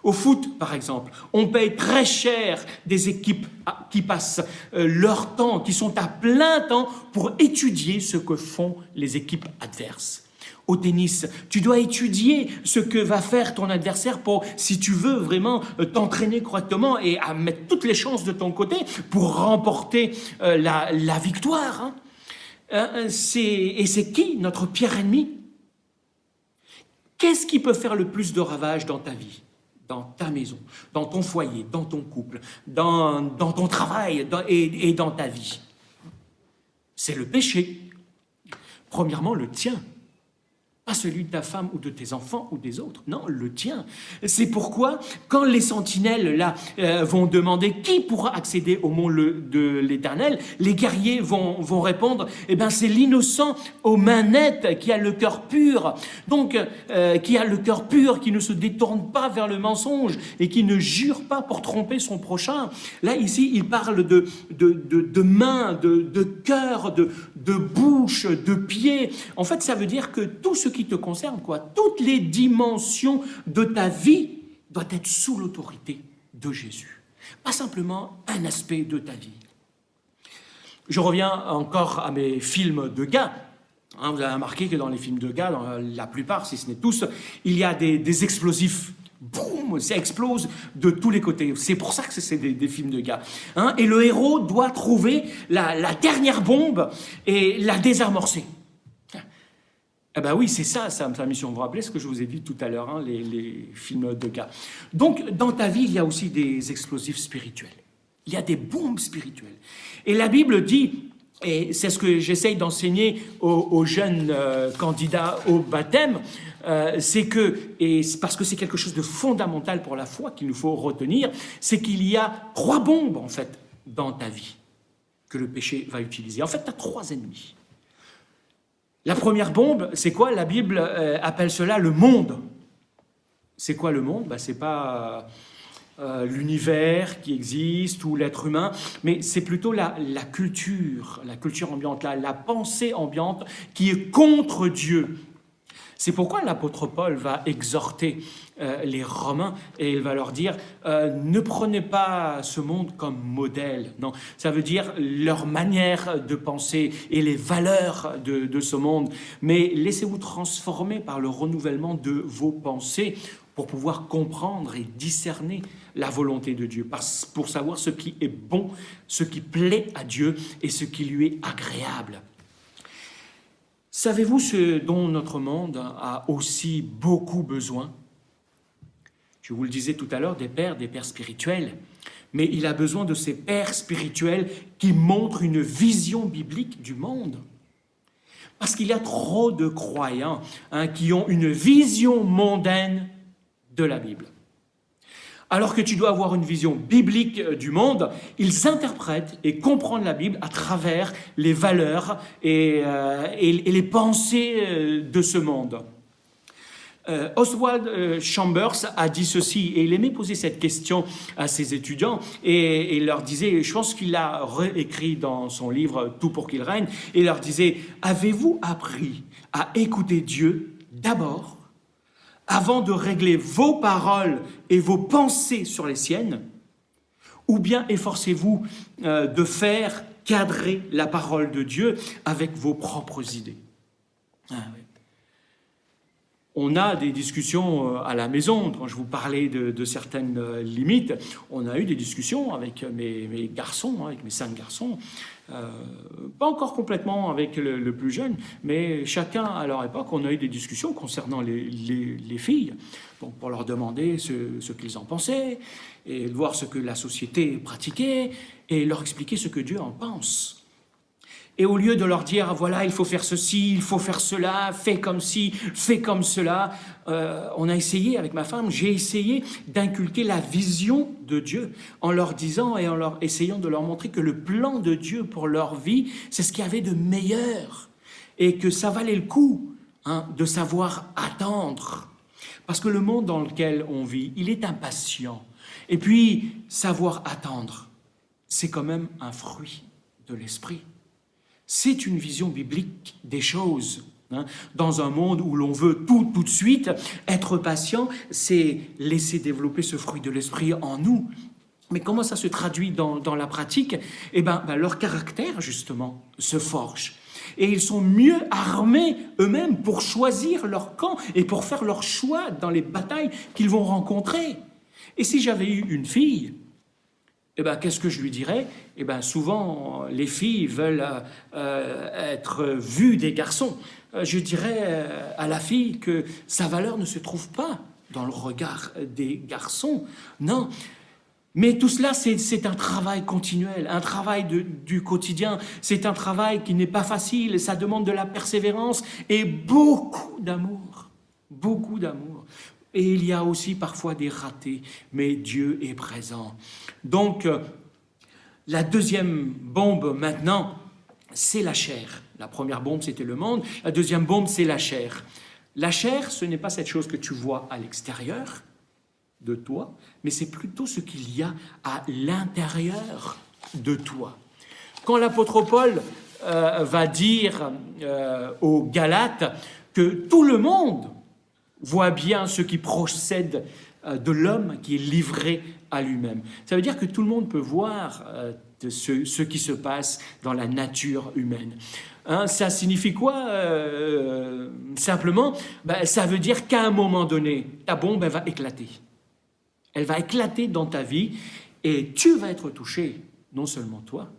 Speaker 5: Au foot, par exemple, on paye très cher des équipes qui passent leur temps, qui sont à plein temps pour étudier ce que font les équipes adverses. Au tennis, tu dois étudier ce que va faire ton adversaire pour, si tu veux vraiment t'entraîner correctement et à mettre toutes les chances de ton côté pour remporter la victoire. Et c'est qui notre pire ennemi? Qu'est-ce qui peut faire le plus de ravages dans ta vie, dans ta maison, dans ton foyer, dans ton couple, dans ton travail et dans ta vie? C'est le péché. Premièrement, le tien. Pas celui de ta femme ou de tes enfants ou des autres. Non, le tien. C'est pourquoi, quand les sentinelles là vont demander qui pourra accéder au mont de l'Éternel, les guerriers vont répondre, eh ben c'est l'innocent aux mains nettes qui a le cœur pur. Donc, qui a le cœur pur, qui ne se détourne pas vers le mensonge et qui ne jure pas pour tromper son prochain. Là, ici, il parle de mains, de cœur, de bouche, de pieds. En fait, ça veut dire que tout ce qui te concerne, toutes les dimensions de ta vie doivent être sous l'autorité de Jésus. Pas simplement un aspect de ta vie. Je reviens encore à mes films de gars. Vous avez remarqué que dans les films de gars, dans la plupart, si ce n'est tous, il y a des explosifs. Boum, ça explose de tous les côtés. C'est pour ça que c'est des films de gars. Et le héros doit trouver la dernière bombe et la désamorcer. Eh bien oui, c'est ça, sa mission. Vous vous rappelez ce que je vous ai dit tout à l'heure, les films de gars. Donc, dans ta vie, il y a aussi des explosifs spirituels. Il y a des bombes spirituelles. Et la Bible dit, et c'est ce que j'essaye d'enseigner aux jeunes candidats au baptême, c'est que, et parce que c'est quelque chose de fondamental pour la foi qu'il nous faut retenir, c'est qu'il y a 3 bombes, en fait, dans ta vie que le péché va utiliser. En fait, tu as 3 ennemis. La première bombe, c'est quoi? La Bible appelle cela le monde. C'est quoi le monde? C'est pas l'univers qui existe ou l'être humain, mais c'est plutôt la culture ambiante, la pensée ambiante qui est contre Dieu. C'est pourquoi l'apôtre Paul va exhorter les Romains et il va leur dire ne prenez pas ce monde comme modèle. Non, ça veut dire leur manière de penser et les valeurs de ce monde, mais laissez-vous transformer par le renouvellement de vos pensées pour pouvoir comprendre et discerner la volonté de Dieu, pour savoir ce qui est bon, ce qui plaît à Dieu et ce qui lui est agréable. Savez-vous ce dont notre monde a aussi beaucoup besoin? Je vous le disais tout à l'heure, des pères spirituels. Mais il a besoin de ces pères spirituels qui montrent une vision biblique du monde. Parce qu'il y a trop de croyants qui ont une vision mondaine de la Bible. Alors que tu dois avoir une vision biblique du monde, ils interprètent et comprennent la Bible à travers les valeurs et les pensées de ce monde. Oswald Chambers a dit ceci, et il aimait poser cette question à ses étudiants, et il leur disait, je pense qu'il l'a réécrit dans son livre « Tout pour qu'il règne », et il leur disait « Avez-vous appris à écouter Dieu d'abord avant de régler vos paroles et vos pensées sur les siennes, ou bien efforcez-vous de faire cadrer la parole de Dieu avec vos propres idées. » On a des discussions à la maison, quand je vous parlais de certaines limites, on a eu des discussions avec mes garçons, avec mes 5 garçons, pas encore complètement avec le plus jeune, mais chacun à leur époque, on a eu des discussions concernant les filles, donc pour leur demander ce qu'ils en pensaient, et voir ce que la société pratiquait, et leur expliquer ce que Dieu en pense. Et au lieu de leur dire, voilà, il faut faire ceci, il faut faire cela, fais comme ci, fais comme cela, on a essayé, avec ma femme, j'ai essayé d'inculquer la vision de Dieu en leur disant et en leur essayant de leur montrer que le plan de Dieu pour leur vie, c'est ce qu'il y avait de meilleur et que ça valait le coup de savoir attendre. Parce que le monde dans lequel on vit, il est impatient. Et puis, savoir attendre, c'est quand même un fruit de l'esprit. C'est une vision biblique des choses. Dans un monde où l'on veut tout de suite, être patient, c'est laisser développer ce fruit de l'esprit en nous. Mais comment ça se traduit dans la pratique? Eh bien, leur caractère, justement, se forge. Et ils sont mieux armés eux-mêmes pour choisir leur camp et pour faire leur choix dans les batailles qu'ils vont rencontrer. Et si j'avais eu une fille, eh ben, qu'est-ce que je lui dirais? Eh ben, souvent, les filles veulent être vues des garçons. Je dirais à la fille que sa valeur ne se trouve pas dans le regard des garçons. Non. Mais tout cela, c'est un travail continuel, un travail du quotidien. C'est un travail qui n'est pas facile, ça demande de la persévérance et beaucoup d'amour. Beaucoup d'amour. Et il y a aussi parfois des ratés, mais Dieu est présent. Donc, la deuxième bombe maintenant, c'est la chair. La première bombe, c'était le monde. La deuxième bombe, c'est la chair. La chair, ce n'est pas cette chose que tu vois à l'extérieur de toi, mais c'est plutôt ce qu'il y a à l'intérieur de toi. Quand l'apôtre Paul va dire aux Galates que tout le monde voit bien ce qui procède de l'homme qui est livré à lui-même. Ça veut dire que tout le monde peut voir ce qui se passe dans la nature humaine. Ça signifie quoi simplement, ça veut dire qu'à un moment donné, ta bombe elle va éclater. Elle va éclater dans ta vie et tu vas être touché, non seulement toi,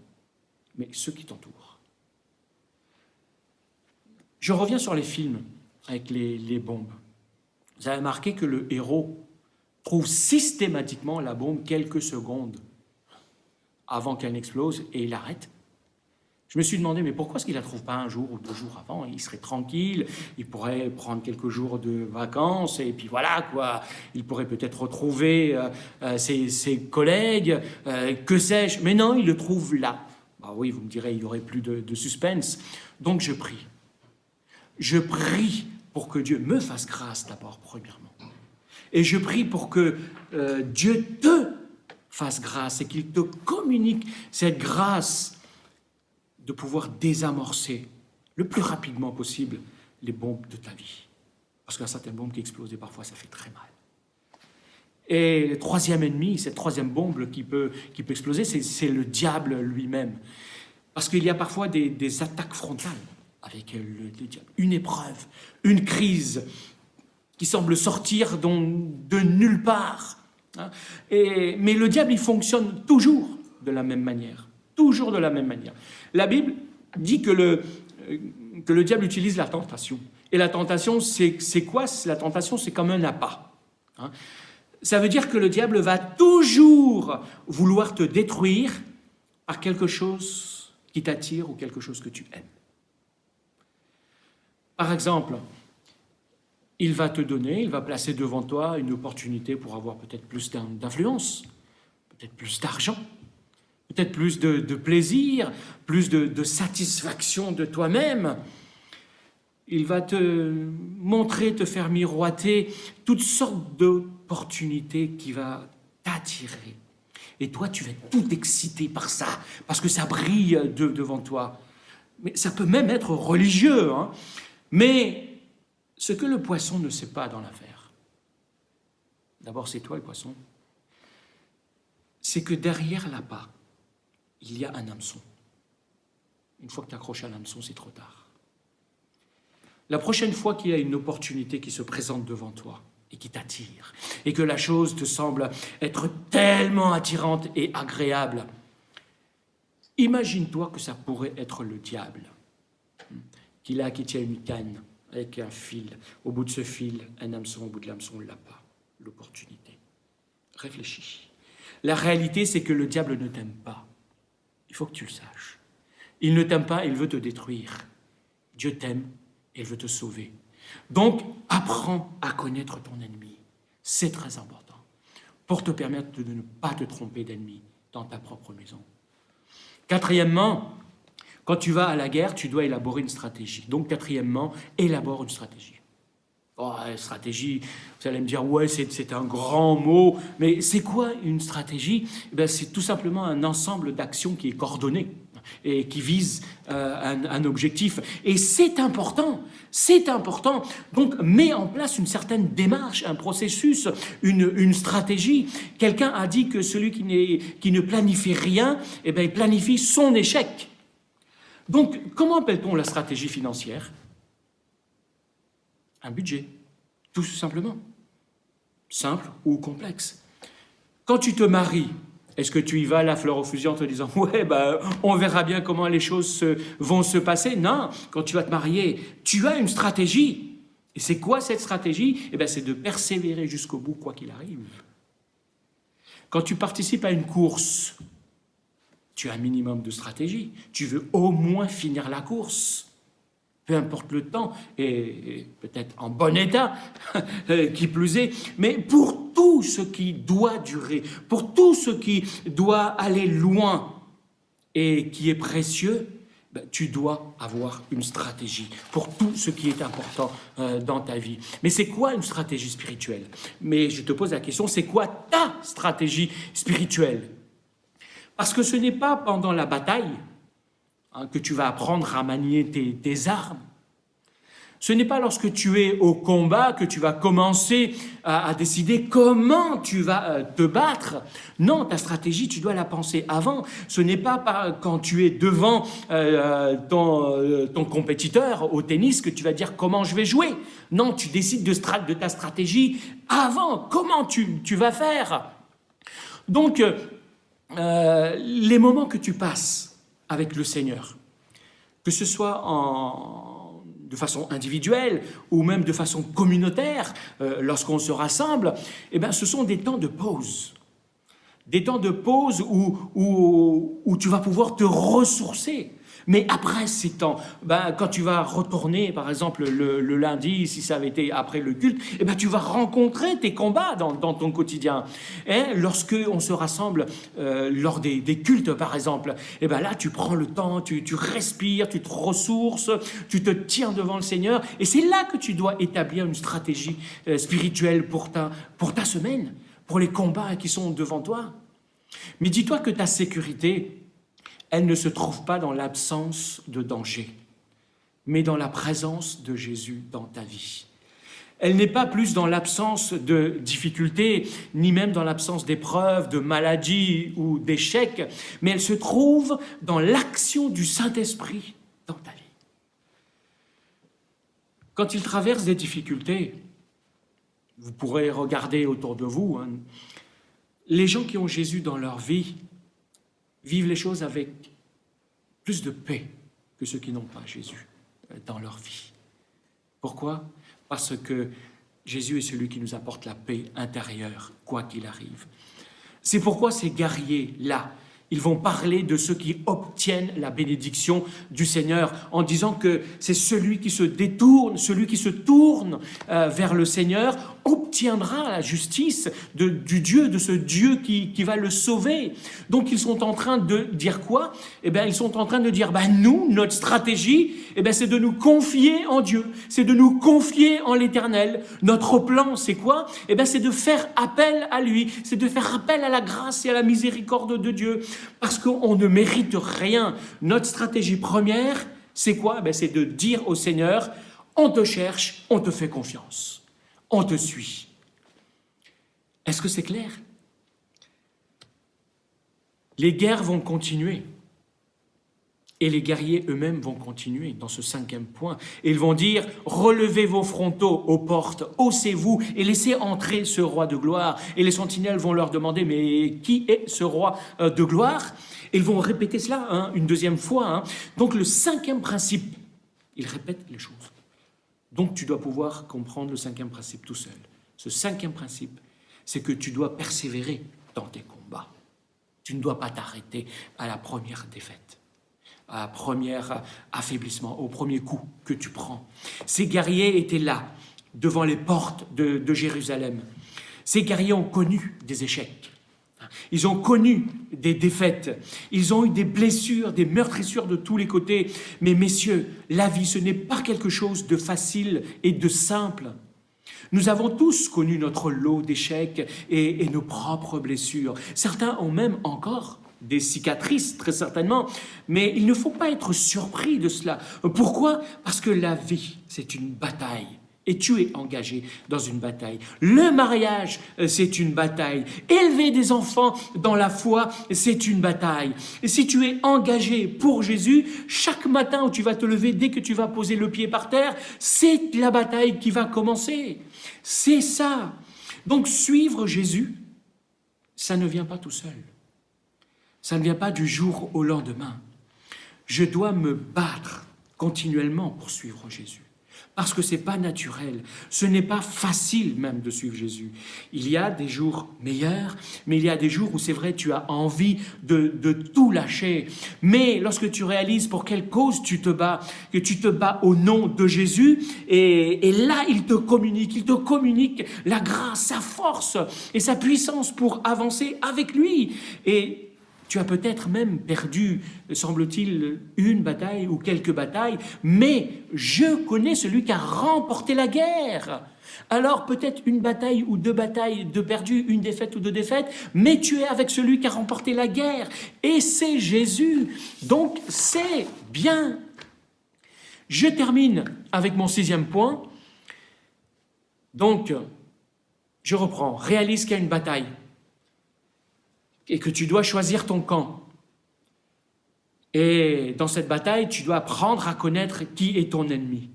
Speaker 5: mais ceux qui t'entourent. Je reviens sur les films avec les bombes. Vous avez remarqué que le héros trouve systématiquement la bombe quelques secondes avant qu'elle n'explose et il arrête. Je me suis demandé, mais pourquoi est-ce qu'il ne la trouve pas un jour ou 2 jours avant? Il serait tranquille, il pourrait prendre quelques jours de vacances et puis voilà quoi. Il pourrait peut-être retrouver ses collègues, que sais-je. Mais non, il le trouve là. Bah oui, vous me direz, il n'y aurait plus de suspense. Donc je prie. Je prie pour que Dieu me fasse grâce d'abord, premièrement. Et je prie pour que Dieu te fasse grâce et qu'il te communique cette grâce de pouvoir désamorcer le plus rapidement possible les bombes de ta vie. Parce qu'il y a certaines bombes qui explosent et parfois ça fait très mal. Et le troisième ennemi, cette troisième bombe qui peut exploser, c'est le diable lui-même. Parce qu'il y a parfois des attaques frontales avec le diable. Une épreuve, une crise qui semble sortir de nulle part. Mais le diable, il fonctionne toujours de la même manière. Toujours de la même manière. La Bible dit que le diable utilise la tentation. Et la tentation, c'est quoi? La tentation, c'est comme un appât. Ça veut dire que le diable va toujours vouloir te détruire par quelque chose qui t'attire ou quelque chose que tu aimes. Par exemple, il va te donner, il va placer devant toi une opportunité pour avoir peut-être plus d'influence, peut-être plus d'argent, peut-être plus de plaisir, plus de satisfaction de toi-même. Il va te montrer, te faire miroiter toutes sortes d'opportunités qui vont t'attirer. Et toi, tu vas être tout excité par ça, parce que ça brille devant toi. Mais ça peut même être religieux. Mais ce que le poisson ne sait pas dans l'affaire, d'abord c'est toi le poisson, c'est que derrière l'appât, il y a un hameçon. Une fois que tu accroches à l'hameçon, c'est trop tard. La prochaine fois qu'il y a une opportunité qui se présente devant toi et qui t'attire, et que la chose te semble être tellement attirante et agréable, imagine-toi que ça pourrait être le diable, qui tient une canne avec un fil. Au bout de ce fil, un hameçon, au bout de l'hameçon, l'appât, l'opportunité. Réfléchis. La réalité, c'est que le diable ne t'aime pas. Il faut que tu le saches. Il ne t'aime pas, il veut te détruire. Dieu t'aime et il veut te sauver. Donc, apprends à connaître ton ennemi. C'est très important pour te permettre de ne pas te tromper d'ennemi dans ta propre maison. Quatrièmement, quand tu vas à la guerre, tu dois élaborer une stratégie. Donc, quatrièmement, élabore une stratégie. Oh, stratégie, vous allez me dire, ouais, c'est un grand mot, mais c'est quoi une stratégie? C'est tout simplement un ensemble d'actions qui est coordonné et qui vise un objectif. Et c'est important. Donc, mets en place une certaine démarche, un processus, une stratégie. Quelqu'un a dit que celui qui ne planifie rien, il planifie son échec. Donc, comment appelle-t-on la stratégie financière? Un budget, tout simplement. Simple ou complexe. Quand tu te maries, est-ce que tu y vas la fleur au fusil en te disant « Ouais, on verra bien comment les choses vont se passer ». Non, quand tu vas te marier, tu as une stratégie. Et c'est quoi cette stratégie? C'est de persévérer jusqu'au bout, quoi qu'il arrive. Quand tu participes à une course, tu as un minimum de stratégie. Tu veux au moins finir la course. Peu importe le temps, et peut-être en bon état, qui plus est, mais pour tout ce qui doit durer, pour tout ce qui doit aller loin et qui est précieux, tu dois avoir une stratégie pour tout ce qui est important dans ta vie. Mais c'est quoi une stratégie spirituelle? Mais je te pose la question, c'est quoi ta stratégie spirituelle? Parce que ce n'est pas pendant la bataille que tu vas apprendre à manier tes armes. Ce n'est pas lorsque tu es au combat que tu vas commencer à décider comment tu vas te battre. Non, ta stratégie, tu dois la penser avant. Ce n'est pas quand tu es devant ton compétiteur au tennis que tu vas dire comment je vais jouer. Non, tu décides de ta stratégie avant. Comment tu vas faire? Donc, les moments que tu passes avec le Seigneur, que ce soit de façon individuelle ou même de façon communautaire, lorsqu'on se rassemble, ce sont des temps de pause. Des temps de pause où tu vas pouvoir te ressourcer. Mais après ces temps, quand tu vas retourner, par exemple, le lundi, si ça avait été après le culte, tu vas rencontrer tes combats dans ton quotidien. Et lorsque on se rassemble lors des cultes, par exemple, là, tu prends le temps, tu respires, tu te ressources, tu te tiens devant le Seigneur. Et c'est là que tu dois établir une stratégie spirituelle pour ta semaine, pour les combats qui sont devant toi. Mais dis-toi que ta sécurité, elle ne se trouve pas dans l'absence de danger, mais dans la présence de Jésus dans ta vie. Elle n'est pas plus dans l'absence de difficultés, ni même dans l'absence d'épreuves, de maladies ou d'échecs, mais elle se trouve dans l'action du Saint-Esprit dans ta vie. Quand il traverse des difficultés, vous pourrez regarder autour de vous, les gens qui ont Jésus dans leur vie vivent les choses avec plus de paix que ceux qui n'ont pas Jésus dans leur vie. Pourquoi? Parce que Jésus est celui qui nous apporte la paix intérieure, quoi qu'il arrive. C'est pourquoi ces guerriers-là, ils vont parler de ceux qui obtiennent la bénédiction du Seigneur en disant que c'est celui qui se détourne, celui qui se tourne vers le Seigneur obtiendra la justice du Dieu, de ce Dieu qui va le sauver. Donc ils sont en train de dire quoi? Ils sont en train de dire, nous, notre stratégie, c'est de nous confier en Dieu, c'est de nous confier en l'Éternel. Notre plan, c'est quoi? C'est de faire appel à lui, c'est de faire appel à la grâce et à la miséricorde de Dieu. Parce qu'on ne mérite rien. Notre stratégie première, c'est quoi? C'est de dire au Seigneur, on te cherche, on te fait confiance, on te suit. Est-ce que c'est clair? Les guerres vont continuer. Et les guerriers eux-mêmes vont continuer dans ce 5e point. Et ils vont dire, relevez vos frontaux aux portes, haussez-vous et laissez entrer ce roi de gloire. Et les sentinelles vont leur demander, mais qui est ce roi de gloire? Et ils vont répéter cela une deuxième fois. Donc le 5e principe, ils répètent les choses. Donc tu dois pouvoir comprendre le 5e principe tout seul. Ce 5e principe, c'est que tu dois persévérer dans tes combats. Tu ne dois pas t'arrêter à la première défaite. premier affaiblissement, au premier coup que tu prends. Ces guerriers étaient là, devant les portes de Jérusalem. Ces guerriers ont connu des échecs. Ils ont connu des défaites. Ils ont eu des blessures, des meurtrissures de tous les côtés. Mais messieurs, la vie, ce n'est pas quelque chose de facile et de simple. Nous avons tous connu notre lot d'échecs et nos propres blessures. Certains ont même encore des cicatrices, très certainement, mais il ne faut pas être surpris de cela. Pourquoi? Parce que la vie, c'est une bataille. Et tu es engagé dans une bataille. Le mariage, c'est une bataille. Élever des enfants dans la foi, c'est une bataille. Et si tu es engagé pour Jésus, chaque matin où tu vas te lever, dès que tu vas poser le pied par terre, c'est la bataille qui va commencer. C'est ça. Donc suivre Jésus, ça ne vient pas tout seul. Ça ne vient pas du jour au lendemain. Je dois me battre continuellement pour suivre Jésus. Parce que ce n'est pas naturel, ce n'est pas facile même de suivre Jésus. Il y a des jours meilleurs, mais il y a des jours où c'est vrai, tu as envie de tout lâcher. Mais lorsque tu réalises pour quelle cause tu te bats, que tu te bats au nom de Jésus, et là il te communique la grâce, sa force et sa puissance pour avancer avec lui. Et tu as peut-être même perdu, semble-t-il, une bataille ou quelques batailles, mais je connais celui qui a remporté la guerre. Alors peut-être une bataille ou deux batailles de perdu, une défaite ou deux défaites, mais tu es avec celui qui a remporté la guerre. Et c'est Jésus. Donc c'est bien. Je termine avec mon 6e point. Donc, je reprends. Réalise qu'il y a une bataille. Et que tu dois choisir ton camp. Et dans cette bataille, tu dois apprendre à connaître qui est ton ennemi.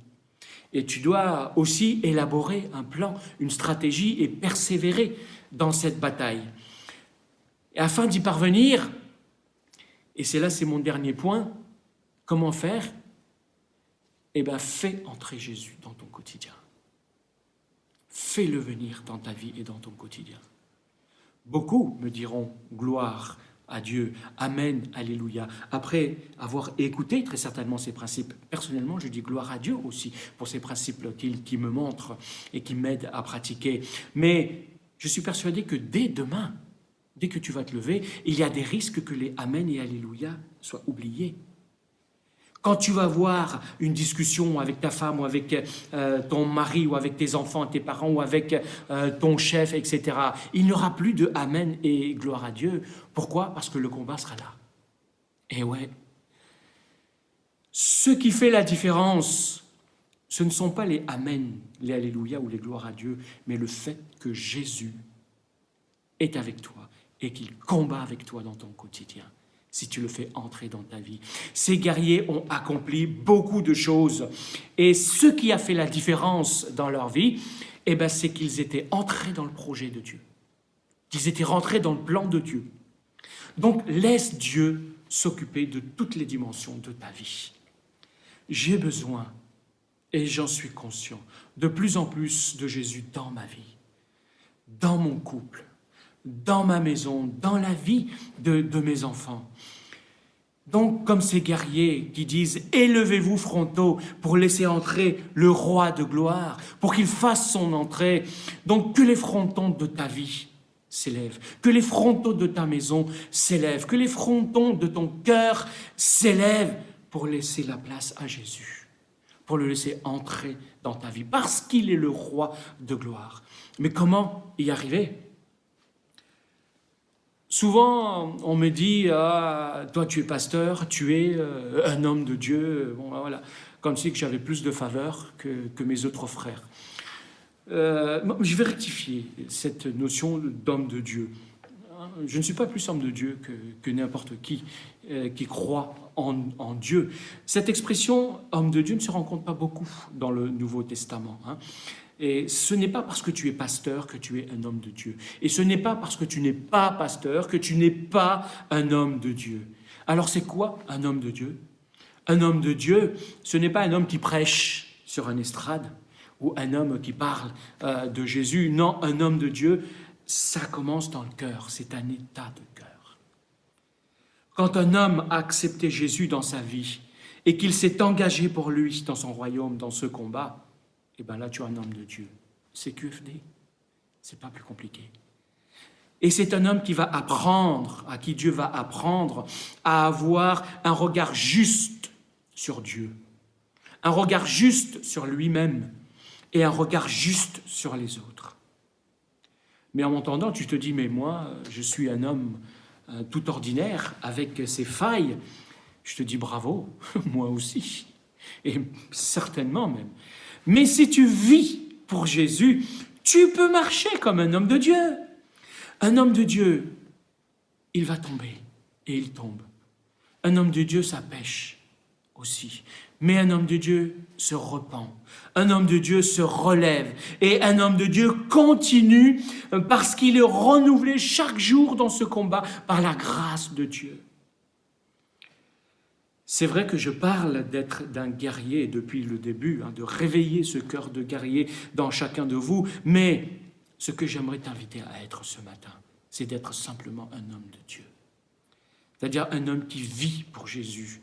Speaker 5: Et tu dois aussi élaborer un plan, une stratégie et persévérer dans cette bataille. Et afin d'y parvenir, et c'est mon dernier point, comment faire? Eh bien, fais entrer Jésus dans ton quotidien. Fais-le venir dans ta vie et dans ton quotidien. Beaucoup me diront gloire à Dieu, amen, alléluia. Après avoir écouté très certainement ces principes, personnellement, je dis gloire à Dieu aussi pour ces principes qui me montrent et qui m'aident à pratiquer. Mais je suis persuadé que dès demain, dès que tu vas te lever, il y a des risques que les amen et alléluia soient oubliés. Quand tu vas voir une discussion avec ta femme ou avec ton mari ou avec tes enfants, tes parents ou avec ton chef, etc., il n'y aura plus de amen et gloire à Dieu. Pourquoi? Parce que le combat sera là. Et ouais. Ce qui fait la différence, ce ne sont pas les amen, les alléluia ou les gloires à Dieu, mais le fait que Jésus est avec toi et qu'il combat avec toi dans ton quotidien. Si tu le fais entrer dans ta vie. Ces guerriers ont accompli beaucoup de choses. Et ce qui a fait la différence dans leur vie, eh ben, c'est qu'ils étaient entrés dans le projet de Dieu. Qu'ils étaient rentrés dans le plan de Dieu. Donc, laisse Dieu s'occuper de toutes les dimensions de ta vie. J'ai besoin, et j'en suis conscient, de plus en plus de Jésus dans ma vie, dans mon couple, dans ma maison, dans la vie de mes enfants. Donc, comme ces guerriers qui disent « Élevez-vous frontaux pour laisser entrer le roi de gloire, pour qu'il fasse son entrée. » Donc, que les frontons de ta vie s'élèvent, que les frontaux de ta maison s'élèvent, que les frontons de ton cœur s'élèvent pour laisser la place à Jésus, pour le laisser entrer dans ta vie, parce qu'il est le roi de gloire. Mais comment y arriver ? Souvent, on me dit ah, « Toi, tu es pasteur, tu es un homme de Dieu. » Bon, voilà, comme si j'avais plus de faveur que mes autres frères. Je vais rectifier cette notion d'homme de Dieu. Je ne suis pas plus homme de Dieu que n'importe qui croit en Dieu. Cette expression « homme de Dieu » ne se rencontre pas beaucoup dans le Nouveau Testament. Et ce n'est pas parce que tu es pasteur que tu es un homme de Dieu. Et ce n'est pas parce que tu n'es pas pasteur que tu n'es pas un homme de Dieu. Alors c'est quoi un homme de Dieu? Un homme de Dieu, ce n'est pas un homme qui prêche sur une estrade ou un homme qui parle de Jésus. Non, un homme de Dieu, ça commence dans le cœur. C'est un état de cœur. Quand un homme a accepté Jésus dans sa vie et qu'il s'est engagé pour lui dans son royaume, dans ce combat, eh bien là, tu es un homme de Dieu. C'est QFD. C'est pas plus compliqué. Et c'est un homme qui va apprendre, à qui Dieu va apprendre à avoir un regard juste sur Dieu, un regard juste sur lui-même et un regard juste sur les autres. Mais en m'entendant, tu te dis, mais moi, je suis un homme tout ordinaire, avec ses failles. Je te dis bravo, moi aussi, et certainement même. Mais si tu vis pour Jésus, tu peux marcher comme un homme de Dieu. Un homme de Dieu, il va tomber, et il tombe. Un homme de Dieu, ça pêche aussi. Mais un homme de Dieu se repent. Un homme de Dieu se relève. Et un homme de Dieu continue parce qu'il est renouvelé chaque jour dans ce combat par la grâce de Dieu. C'est vrai que je parle d'être d'un guerrier depuis le début, de réveiller ce cœur de guerrier dans chacun de vous, mais ce que j'aimerais t'inviter à être ce matin, c'est d'être simplement un homme de Dieu. C'est-à-dire un homme qui vit pour Jésus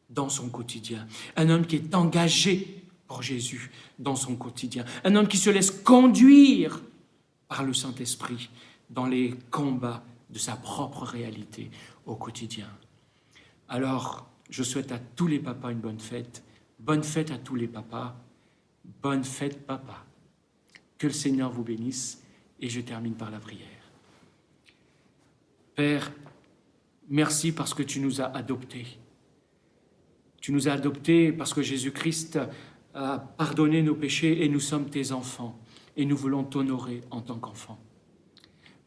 Speaker 5: dans son quotidien, un homme qui est engagé pour Jésus dans son quotidien, un homme qui se laisse conduire par le Saint-Esprit dans les combats de sa propre réalité au quotidien. Alors, je souhaite à tous les papas une bonne fête à tous les papas, bonne fête papa. Que le Seigneur vous bénisse et je termine par la prière. Père, merci parce que tu nous as adoptés. Tu nous as adoptés parce que Jésus-Christ a pardonné nos péchés et nous sommes tes enfants et nous voulons t'honorer en tant qu'enfants.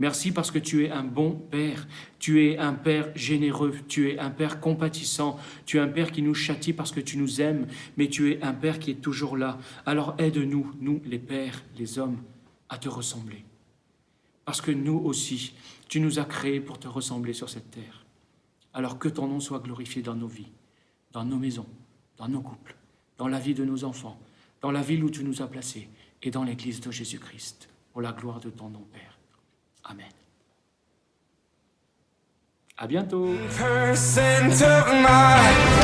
Speaker 5: Merci parce que tu es un bon Père, tu es un Père généreux, tu es un Père compatissant, tu es un Père qui nous châtie parce que tu nous aimes, mais tu es un Père qui est toujours là. Alors aide-nous, nous les pères, les hommes, à te ressembler. Parce que nous aussi, tu nous as créés pour te ressembler sur cette terre. Alors que ton nom soit glorifié dans nos vies, dans nos maisons, dans nos couples, dans la vie de nos enfants, dans la ville où tu nous as placés et dans l'Église de Jésus-Christ, pour la gloire de ton nom, Père. Amen. À bientôt.
Speaker 1: Percent of my